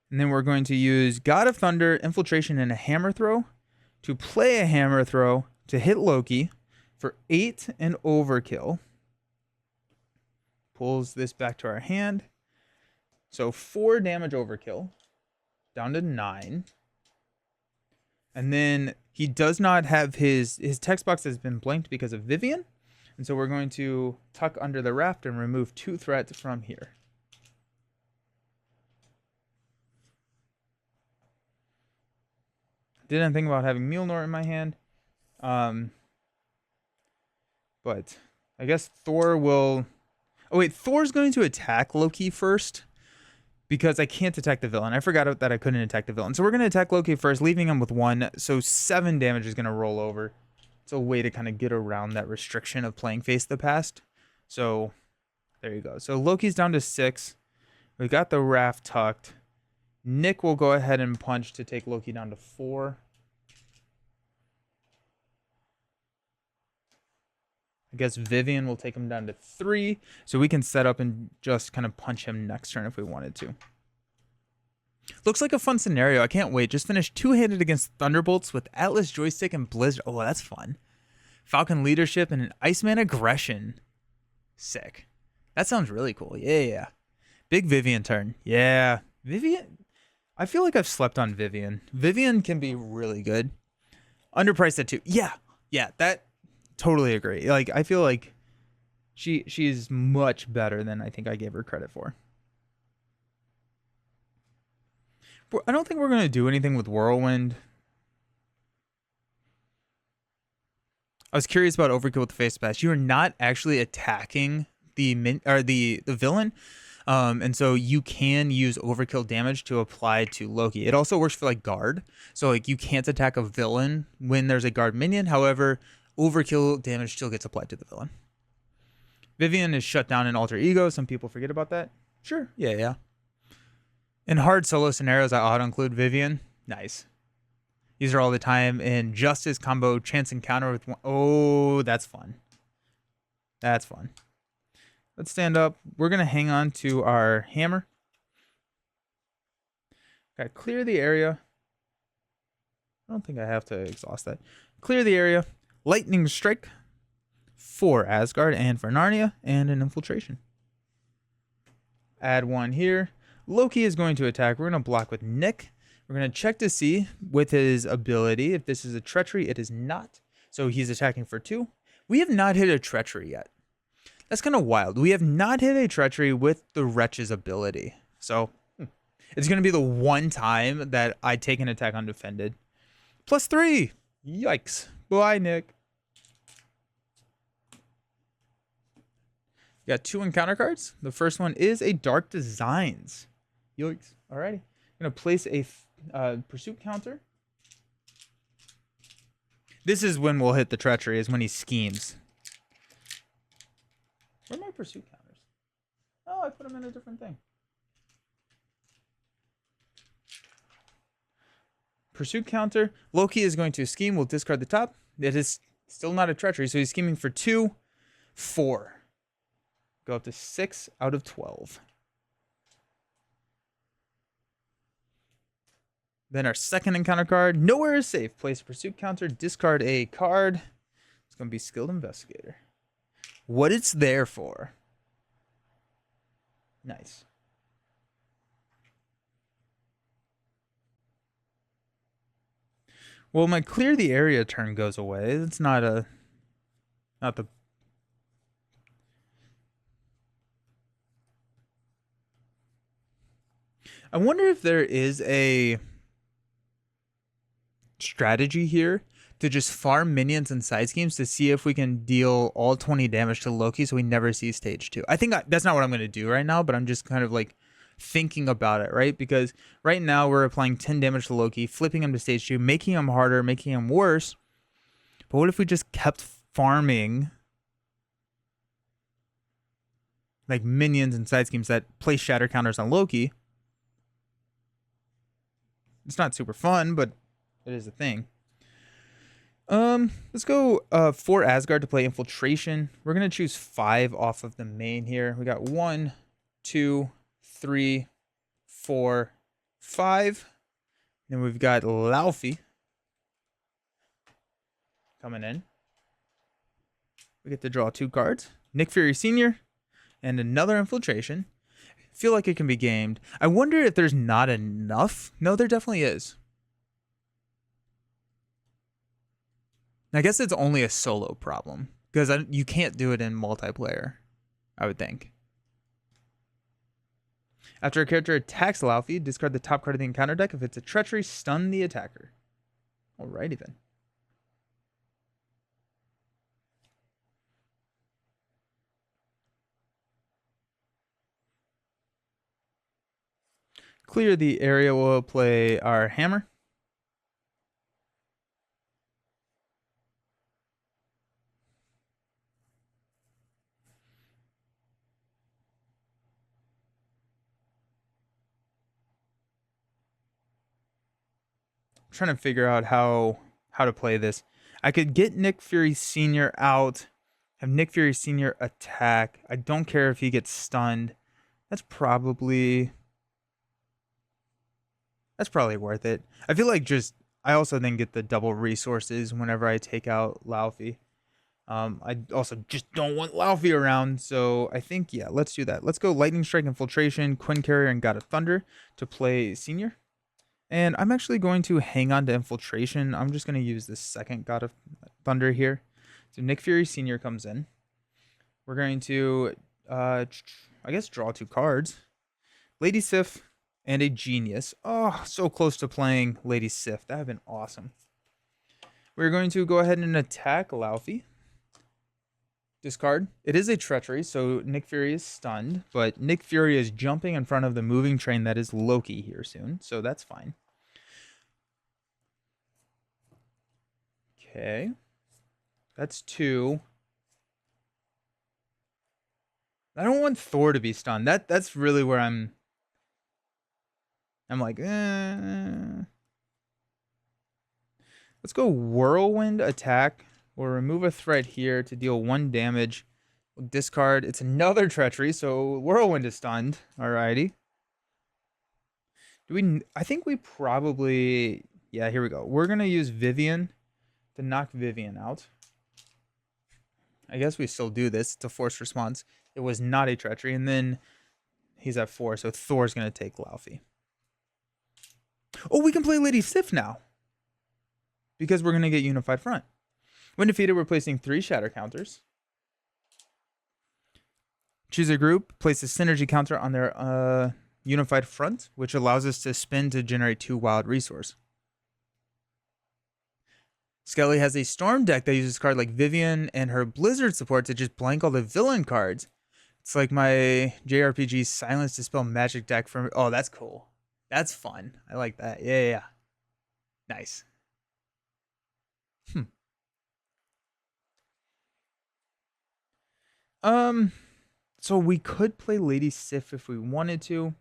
And then we're going to use God of Thunder, Infiltration, and a Hammer Throw to play a Hammer Throw to hit Loki for 8 and overkill. Pulls this back to our hand. So 4 damage overkill, down to 9. And then he does not have his text box has been blanked because of Vivian. And so we're going to tuck under the Raft and remove 2 threats from here. Didn't think about having Mjolnir in my hand. But I guess Thor will... Oh wait, Thor's going to attack Loki first. Because I can't attack the villain. I forgot that I couldn't attack the villain. So we're going to attack Loki first, leaving him with 1. So 7 damage is going to roll over. It's a way to kind of get around that restriction of playing Face the Past. So there you go. So Loki's down to 6. We got the Raft tucked. Nick will go ahead and punch to take Loki down to 4. I guess Vivian will take him down to 3. So we can set up and just kind of punch him next turn if we wanted to. Looks like a fun scenario. I can't wait. Just finished 2-handed against Thunderbolts with Atlas Joystick and Blizzard. Oh, that's fun. Falcon Leadership and an Iceman Aggression. Sick. That sounds really cool. Yeah. Big Vivian turn. Yeah. Vivian. I feel like I've slept on Vivian. Vivian can be really good. Underpriced at 2. Yeah. That. Totally agree. Like, I feel like she's much better than I think I gave her credit for. I don't think we're going to do anything with Whirlwind. I was curious about Overkill with the Face Pass. You are not actually attacking the villain. And so you can use Overkill damage to apply to Loki. It also works for like guard. So like you can't attack a villain when there's a guard minion. However, Overkill damage still gets applied to the villain. Vivian is shut down in Alter Ego. Some people forget about that. Sure. Yeah. In hard solo scenarios, I auto-include Vivian. Nice. These are all the time in Justice combo chance encounter with 1. Oh, that's fun. That's fun. Let's stand up. We're going to hang on to our hammer. Okay, clear the area. I don't think I have to exhaust that. Clear the area. Lightning Strike for Asgard and for Narnia, and an Infiltration. Add 1 here. Loki is going to attack. We're going to block with Nick. We're going to check to see with his ability if this is a treachery. It is not. So he's attacking for 2. We have not hit a treachery yet. That's kind of wild. We have not hit a treachery with the Wretch's ability. So it's going to be the one time that I take an attack undefended. +3. Yikes. Bye, Nick. We got 2 encounter cards. The first one is a Dark Designs. Yikes. Alrighty. I'm going to place a Pursuit counter. This is when we'll hit the treachery, is when he schemes. Where are my pursuit counters? Oh, I put them in a different thing. Pursuit counter. Loki is going to scheme. We'll discard the top. It is still not a treachery, so he's scheming for 2, 4. Go up to 6 out of 12. Then our second encounter card. Nowhere is safe. Place a pursuit counter. Discard a card. It's going to be Skilled Investigator. What it's there for. Nice. Well, my clear the area turn goes away. It's not the. I wonder if there is a strategy here to just farm minions and side schemes to see if we can deal all 20 damage to Loki so we never see stage 2. I think that's not what I'm going to do right now, but I'm just kind of like thinking about it, right? Because right now we're applying 10 damage to Loki, flipping him to stage 2, making him harder, making him worse. But what if we just kept farming like minions and side schemes that place shatter counters on Loki? It's not super fun, but it is a thing. Let's go 4 Asgard to play Infiltration. We're going to choose 5 off of the main here. We got 1, 2, 3, 4, 5. Then we've got Laufey coming in. We get to draw 2 cards. Nick Fury Sr. and another Infiltration. Feel like it can be gamed. I wonder if there's not enough. No, there definitely is. I guess it's only a solo problem because you can't do it in multiplayer, I would think. After a character attacks Laufey, discard the top card of the encounter deck. If it's a treachery, stun the attacker. Alrighty then. Clear the area. We'll play our hammer. Trying to figure out how to play this. I could get Nick Fury Sr. out, have Nick Fury Sr. attack. I don't care if he gets stunned. That's probably worth it. I feel like I also then get the double resources whenever I take out Laufey. I also just don't want Laufey around, so I think, yeah, let's do that. Let's go Lightning Strike, Infiltration, Quinn Carrier, and God of Thunder to play Senior. And I'm actually going to hang on to Infiltration. I'm just going to use this second God of Thunder here. So Nick Fury Sr. comes in. We're going to, I guess, draw 2 cards. Lady Sif and a Genius. Oh, so close to playing Lady Sif. That would have been awesome. We're going to go ahead and attack Laufey. Discard. It is a treachery, so Nick Fury is stunned, but Nick Fury is jumping in front of the moving train that is Loki here soon, so that's fine. Okay. That's 2. I don't want Thor to be stunned. That's really where I'm like, Let's go Whirlwind attack. We'll remove a threat here to deal 1 damage. We'll discard. It's another treachery, so Whirlwind is stunned. Alrighty. I think we probably... Yeah, here we go. We're going to use Vivian to knock Vivian out. I guess we still do this. It's a forced response. It was not a treachery. And then he's at 4, so Thor's going to take Laufey. Oh, we can play Lady Sif now. Because we're going to get Unified Front. When defeated, we're placing 3 shatter counters. Choose a group, place a synergy counter on their Unified Front, which allows us to spin to generate 2 wild resource. Skelly has a Storm deck that uses cards like Vivian and her Blizzard support to just blank all the villain cards. It's like my JRPG Silence Dispel Magic deck from... Oh, that's cool. That's fun. I like that. Yeah, yeah, yeah. Nice. Hmm. Um, so we could play Lady Sif if we wanted to.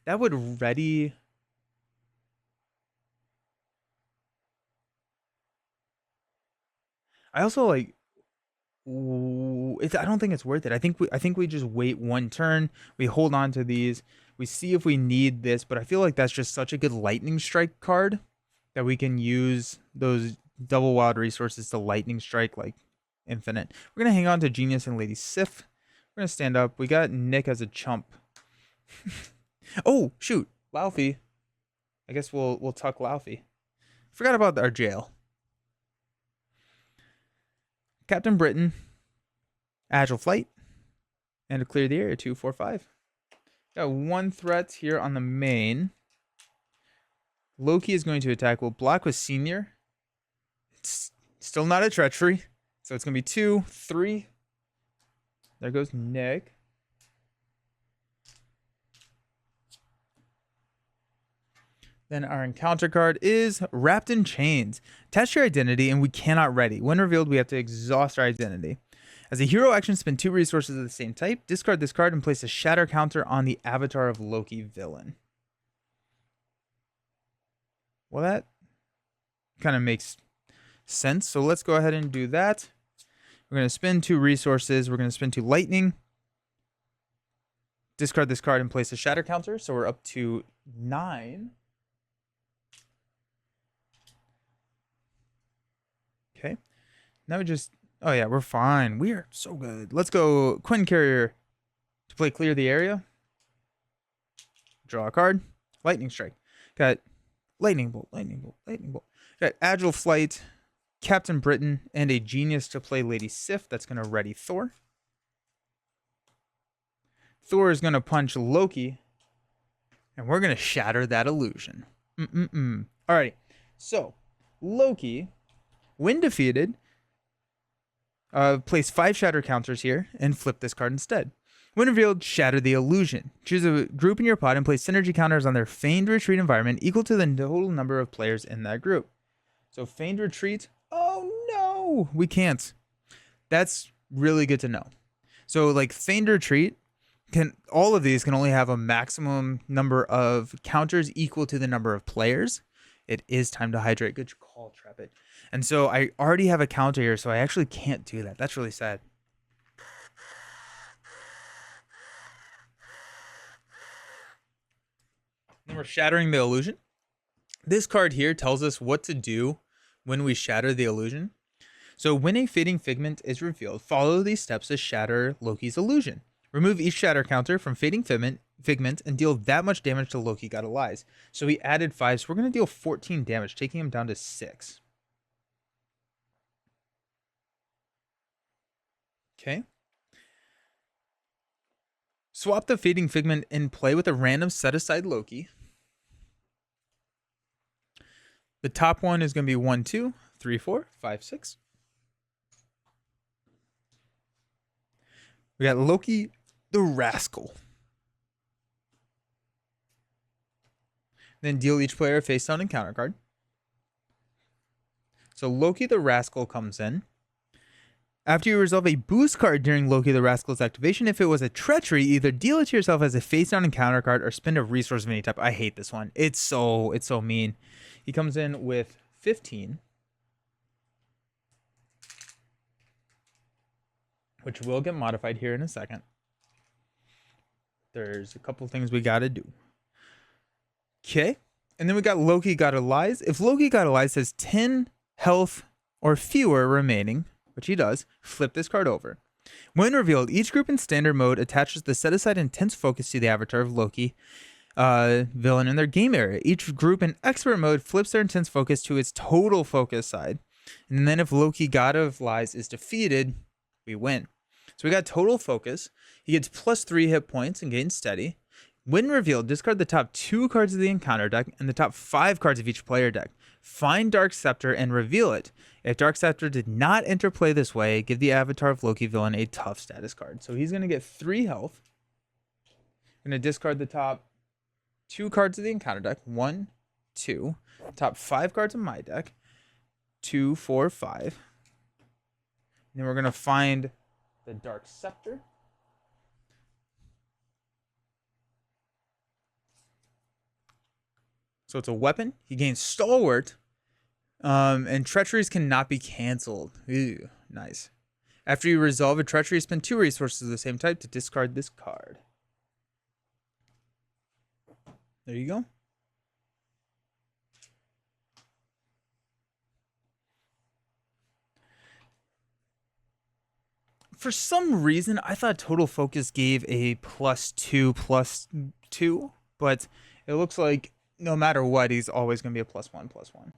That would ready. I also like. I don't think it's worth it. I think we just wait one turn. We hold on to these. We see if we need this, but I feel like that's just such a good lightning strike card that we can use those double wild resources to lightning strike like infinite. We're gonna hang on to Genius and Lady Sif. We're gonna stand up. We got Nick as a chump. Oh shoot, Laufey. I guess we'll tuck Laufey. Forgot about our jail. Captain Britain, Agile Flight, and to clear the area 245. Got one threat here on the main. Loki is going to attack. We'll block with Senior. It's still not a treachery. So it's going to be 2, 3. There goes Nick. Then our encounter card is Wrapped in Chains. Attach your identity and we cannot ready. When revealed, we have to exhaust our identity. As a hero action, spend 2 resources of the same type. Discard this card and place a shatter counter on the avatar of Loki villain. Well, that kind of makes sense. So let's go ahead and do that. We're going to spend 2 resources. We're going to spend 2 lightning. Discard this card and place a shatter counter. So we're up to 9. Okay. Now we just... Oh, yeah, we're fine. We are so good. Let's go Quinn Carrier to play Clear the Area. Draw a card. Lightning Strike. Got Lightning Bolt, Lightning Bolt, Lightning Bolt. Got Agile Flight, Captain Britain, and a Genius to play Lady Sif. That's going to ready Thor. Thor is going to punch Loki. And we're going to shatter that illusion. Alrighty. So, Loki, when defeated... place 5 shatter counters here and flip this card instead. When revealed, shatter the illusion. Choose a group in your pod and place synergy counters on their feigned retreat environment equal to the total number of players in that group. So feigned retreat, oh no, we can't. That's really good to know. So like feigned retreat, all of these can only have a maximum number of counters equal to the number of players. It is time to hydrate. Good call, Trapit. And so I already have a counter here, so I actually can't do that. That's really sad. Then we're shattering the illusion. This card here tells us what to do when we shatter the illusion. So when a fading figment is revealed, follow these steps to shatter Loki's illusion. Remove each shatter counter from fading figment and deal that much damage to Loki Gotta Lies. So we added 5, so we're going to deal 14 damage, taking him down to 6. Okay. Swap the fading figment in play with a random set aside Loki. The top one is going to be 1, 2, 3, 4, 5, 6. We got Loki the Rascal. Then deal each player a face down encounter card. So Loki the Rascal comes in. After you resolve a boost card during Loki the Rascal's activation, if it was a treachery, either deal it to yourself as a face down encounter card or spend a resource of any type. I hate this one. It's so mean. He comes in with 15, which will get modified here in a second. There's a couple things we gotta do. Okay. And then we got Loki Gotta Lies. If Loki Gotta Lies has 10 health or fewer remaining, which he does, flip this card over. When revealed, each group in standard mode attaches the set aside intense focus to the avatar of Loki villain in their game area. Each group in expert mode flips their intense focus to its total focus side. And then if Loki God of Lies is defeated, we win. So we got total focus. He gets +3 hit points and gains steady. When revealed, discard the top 2 cards of the encounter deck and the top 5 cards of each player deck. Find Dark Scepter and reveal it. If Dark Scepter did not enter play this way, give the avatar of Loki villain a tough status card. So he's going to get 3 health. Going to discard the top 2 cards of the encounter deck. 1, 2. Top 5 cards of my deck. 2, 4, 5. And then we're going to find the Dark Scepter. So it's a weapon. He gains Stalwart. And treacheries cannot be canceled. Ooh, nice. After you resolve a treachery, spend 2 resources of the same type to discard this card. There you go. For some reason, I thought Total Focus gave a +2/+2, but it looks like no matter what, he's always going to be a +1/+1.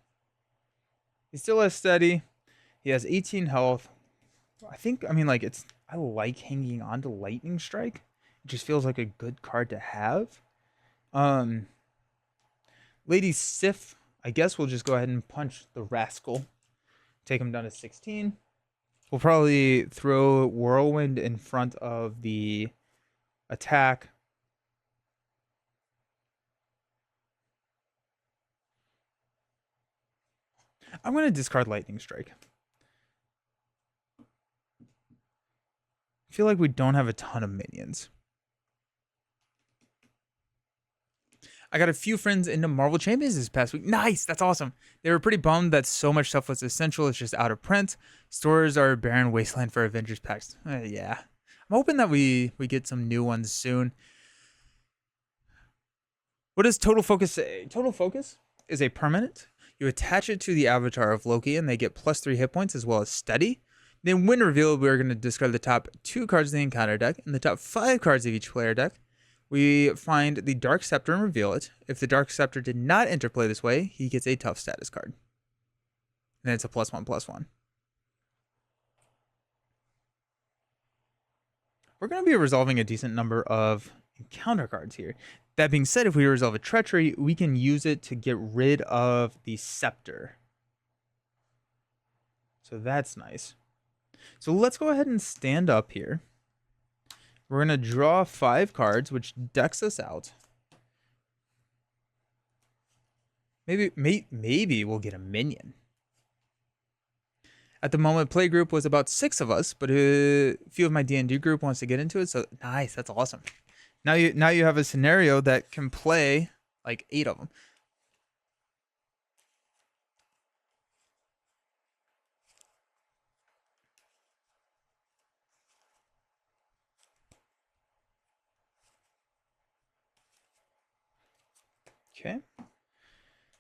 He still has steady. He has 18 health. I like hanging on to Lightning Strike. It just feels like a good card to have. Lady Sif, I guess we'll just go ahead and punch the Rascal. Take him down to 16. We'll probably throw Whirlwind in front of the attack. I'm going to discard Lightning Strike. I feel like we don't have a ton of minions. I got a few friends into Marvel Champions this past week. Nice, that's awesome. They were pretty bummed that so much stuff was essential. It's just out of print. Stores are a barren wasteland for Avengers packs. Yeah. I'm hoping that we get some new ones soon. What does Total Focus say? Total Focus is a permanent. You attach it to the avatar of Loki and they get +3 hit points as well as steady. Then when revealed, we're going to discard the top 2 cards of the encounter deck and the top 5 cards of each player deck. We find the Dark Scepter and reveal it. If the Dark Scepter did not interplay this way, he gets a tough status card. And then it's a +1/+1. We're going to be resolving a decent number of encounter cards here. That being said, if we resolve a treachery, we can use it to get rid of the scepter. So that's nice. So let's go ahead and stand up here. We're going to draw 5 cards, which decks us out. Maybe we'll get a minion. At the moment, play group was about 6 of us, but a few of my D&D group wants to get into it. So nice, that's awesome. Now you have a scenario that can play like 8 of them. Okay.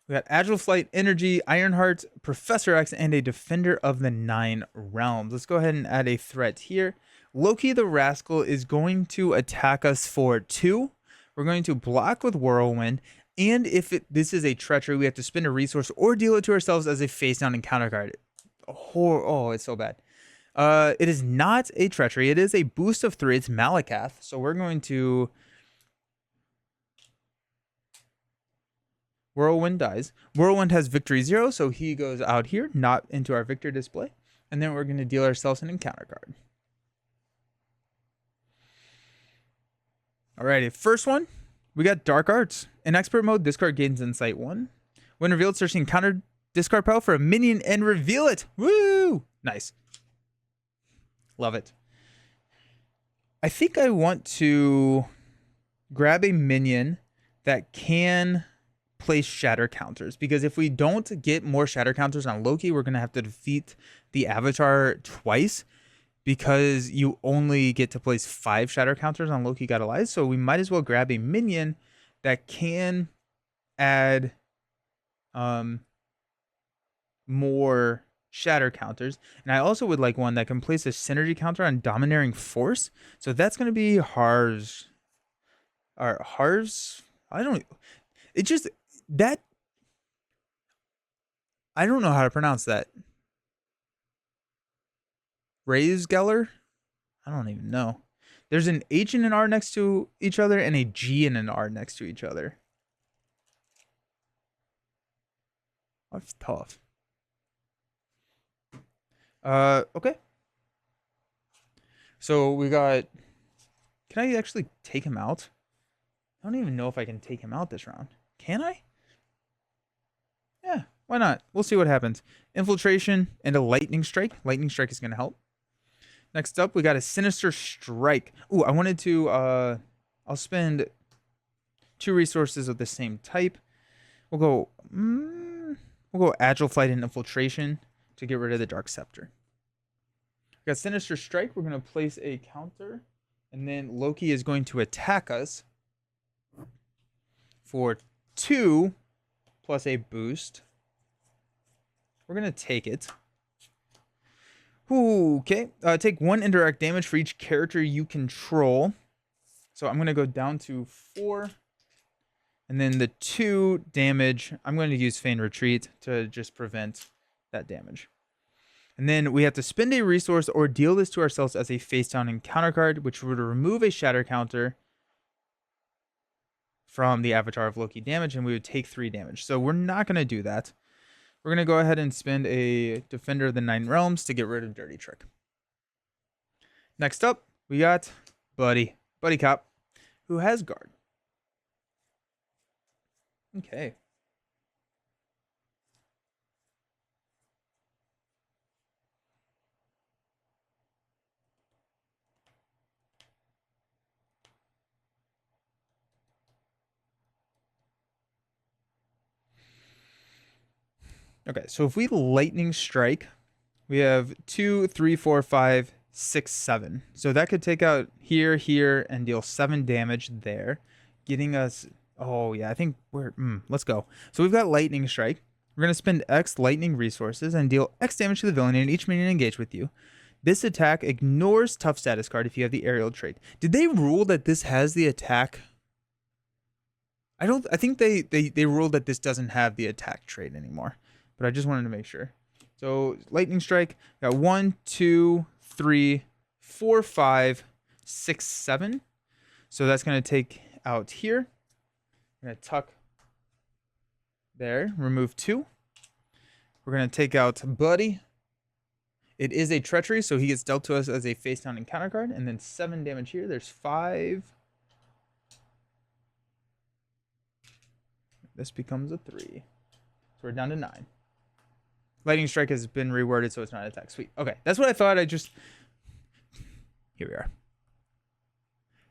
We got Agile Flight, Energy, Ironheart, Professor X, and a Defender of the 9 Realms. Let's go ahead and add a threat here. Loki the Rascal is going to attack us for 2. We're going to block with Whirlwind. And if this is a treachery, we have to spend a resource or deal it to ourselves as a face-down encounter card. Oh, it's so bad. It is not a treachery. It is a boost of 3. It's Malakath. So we're going to... Whirlwind dies. Whirlwind has victory 0, so he goes out here, not into our victory display. And then we're going to deal ourselves an encounter card. Alrighty, first one, we got Dark Arts. In expert mode, this card gains Insight 1. When revealed, search the encounter discard pile for a minion and reveal it. Woo! Nice. Love it. I think I want to grab a minion that can place shatter counters, because if we don't get more shatter counters on Loki, we're going to have to defeat the avatar twice, because you only get to place 5 shatter counters on Loki Got Allies. So we might as well grab a minion that can add more shatter counters. And I also would like one that can place a synergy counter on Domineering Force. So that's going to be Harv's. Or Harv's? I don't know how to pronounce that. Raisgeller? I don't even know. There's an H and an R next to each other and a G and an R next to each other. That's tough. Okay. So we got... Can I actually take him out? I don't even know if I can take him out this round. Can I? Yeah, why not? We'll see what happens. Infiltration and a lightning strike. Lightning strike is going to help. Next up, we got a sinister strike. Ooh, I wanted to, I'll spend 2 resources of the same type. We'll go agile flight and infiltration to get rid of the dark scepter. We got sinister strike. We're going to place a counter, and then Loki is going to attack us for 2 plus a boost. We're going to take it. Ooh, okay. Take 1 indirect damage for each character you control. So I'm going to go down to 4. And then the 2 damage, I'm going to use Feign Retreat to just prevent that damage. And then we have to spend a resource or deal this to ourselves as a face down encounter card, which would remove a shatter counter from the Avatar of Loki damage, and we would take 3 damage. So we're not going to do that. We're going to go ahead and spend a Defender of the Nine Realms to get rid of Dirty Trick. Next up, we got Buddy Cop, who has guard. Okay. Okay, so if we lightning strike, we have 2, 3, 4, 5, 6, 7. So that could take out here, here, and deal 7 damage there, getting us. Oh yeah, I think we're. Let's go. So we've got lightning strike. We're gonna spend X lightning resources and deal X damage to the villain and each minion engaged with you. This attack ignores tough status card if you have the aerial trait. Did they rule that this has the attack? I think they ruled that this doesn't have the attack trait anymore. But I just wanted to make sure. So lightning strike, got 1, 2, 3, 4, 5, 6, 7. So that's going to take out here. I'm going to tuck there, remove 2. We're going to take out Buddy. It is a treachery, so he gets dealt to us as a face down encounter card. And then 7 damage here. There's 5. This becomes a 3. So we're down to 9. Lightning strike has been reworded, so it's not an attack. Sweet. Okay, that's what I thought. Here we are.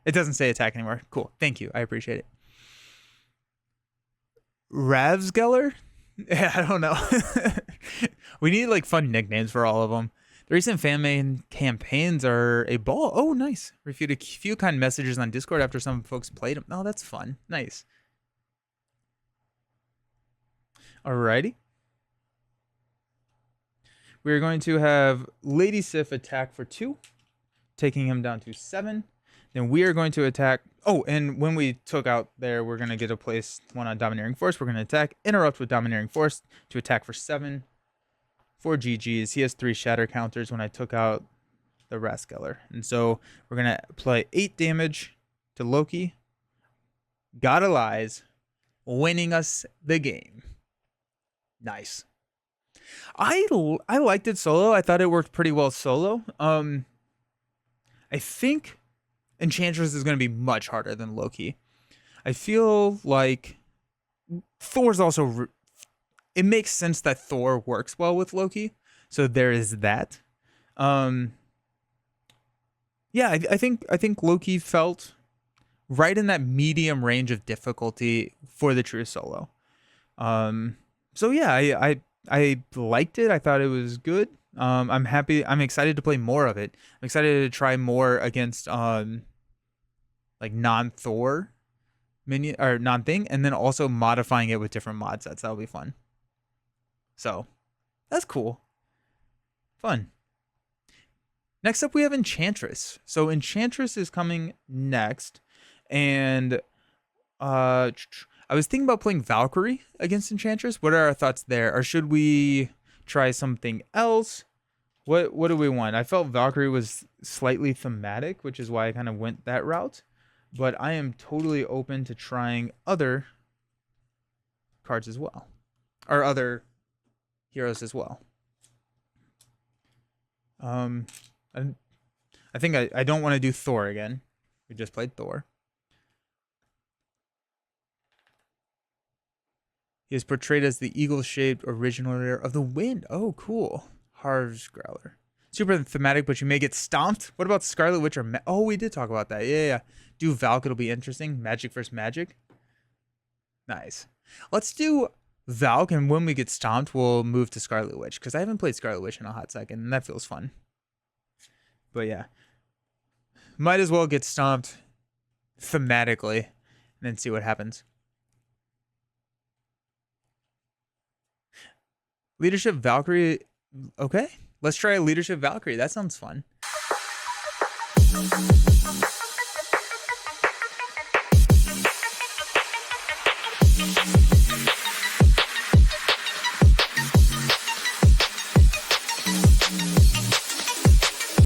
It doesn't say attack anymore. Cool. Thank you. I appreciate it. Ravsgeller? Yeah, I don't know. We need like fun nicknames for all of them. The recent fan-made campaigns are a ball. Oh, nice. Refute a few kind messages on Discord after some folks played them. Oh, that's fun. Nice. Alrighty. We're going to have Lady Sif attack for 2, taking him down to 7. Then we are going to attack. Oh, and when we took out there, we're going to get a place 1 on Domineering Force. We're going to attack, interrupt with Domineering Force to attack for 7. For GG's, he has 3 shatter counters when I took out the Raskeller. And so we're going to apply 8 damage to Loki. God Lies, winning us the game. Nice. I liked it solo. I thought it worked pretty well solo. I think Enchantress is going to be much harder than Loki. I feel like Thor's also. It makes sense that Thor works well with Loki, so there is that. Yeah, I think Loki felt right in that medium range of difficulty for the true solo. So yeah, I liked it. I thought it was good. I'm happy. I'm excited to play more of it. I'm excited to try more against like non-Thor minion or non-thing, and then also modifying it with different mod sets. That'll be fun. So that's cool. Fun. Next up, we have Enchantress. So Enchantress is coming next, and I was thinking about playing Valkyrie against Enchantress. What are our thoughts there? Or should we try something else? What do we want? I felt Valkyrie was slightly thematic, which is why I kind of went that route. But I am totally open to trying other cards as well. Or other heroes as well. I think I don't want to do Thor again. We just played Thor. He is portrayed as the eagle-shaped originator of the wind. Oh, cool. Harv's Growler. Super thematic, but you may get stomped. What about Scarlet Witch or... oh, we did talk about that. Yeah. Do Valk, it'll be interesting. Magic versus magic. Nice. Let's do Valk, and when we get stomped, we'll move to Scarlet Witch, because I haven't played Scarlet Witch in a hot second, and that feels fun. But yeah. Might as well get stomped thematically, and then see what happens. Leadership Valkyrie. Okay. Let's try a Leadership Valkyrie. That sounds fun.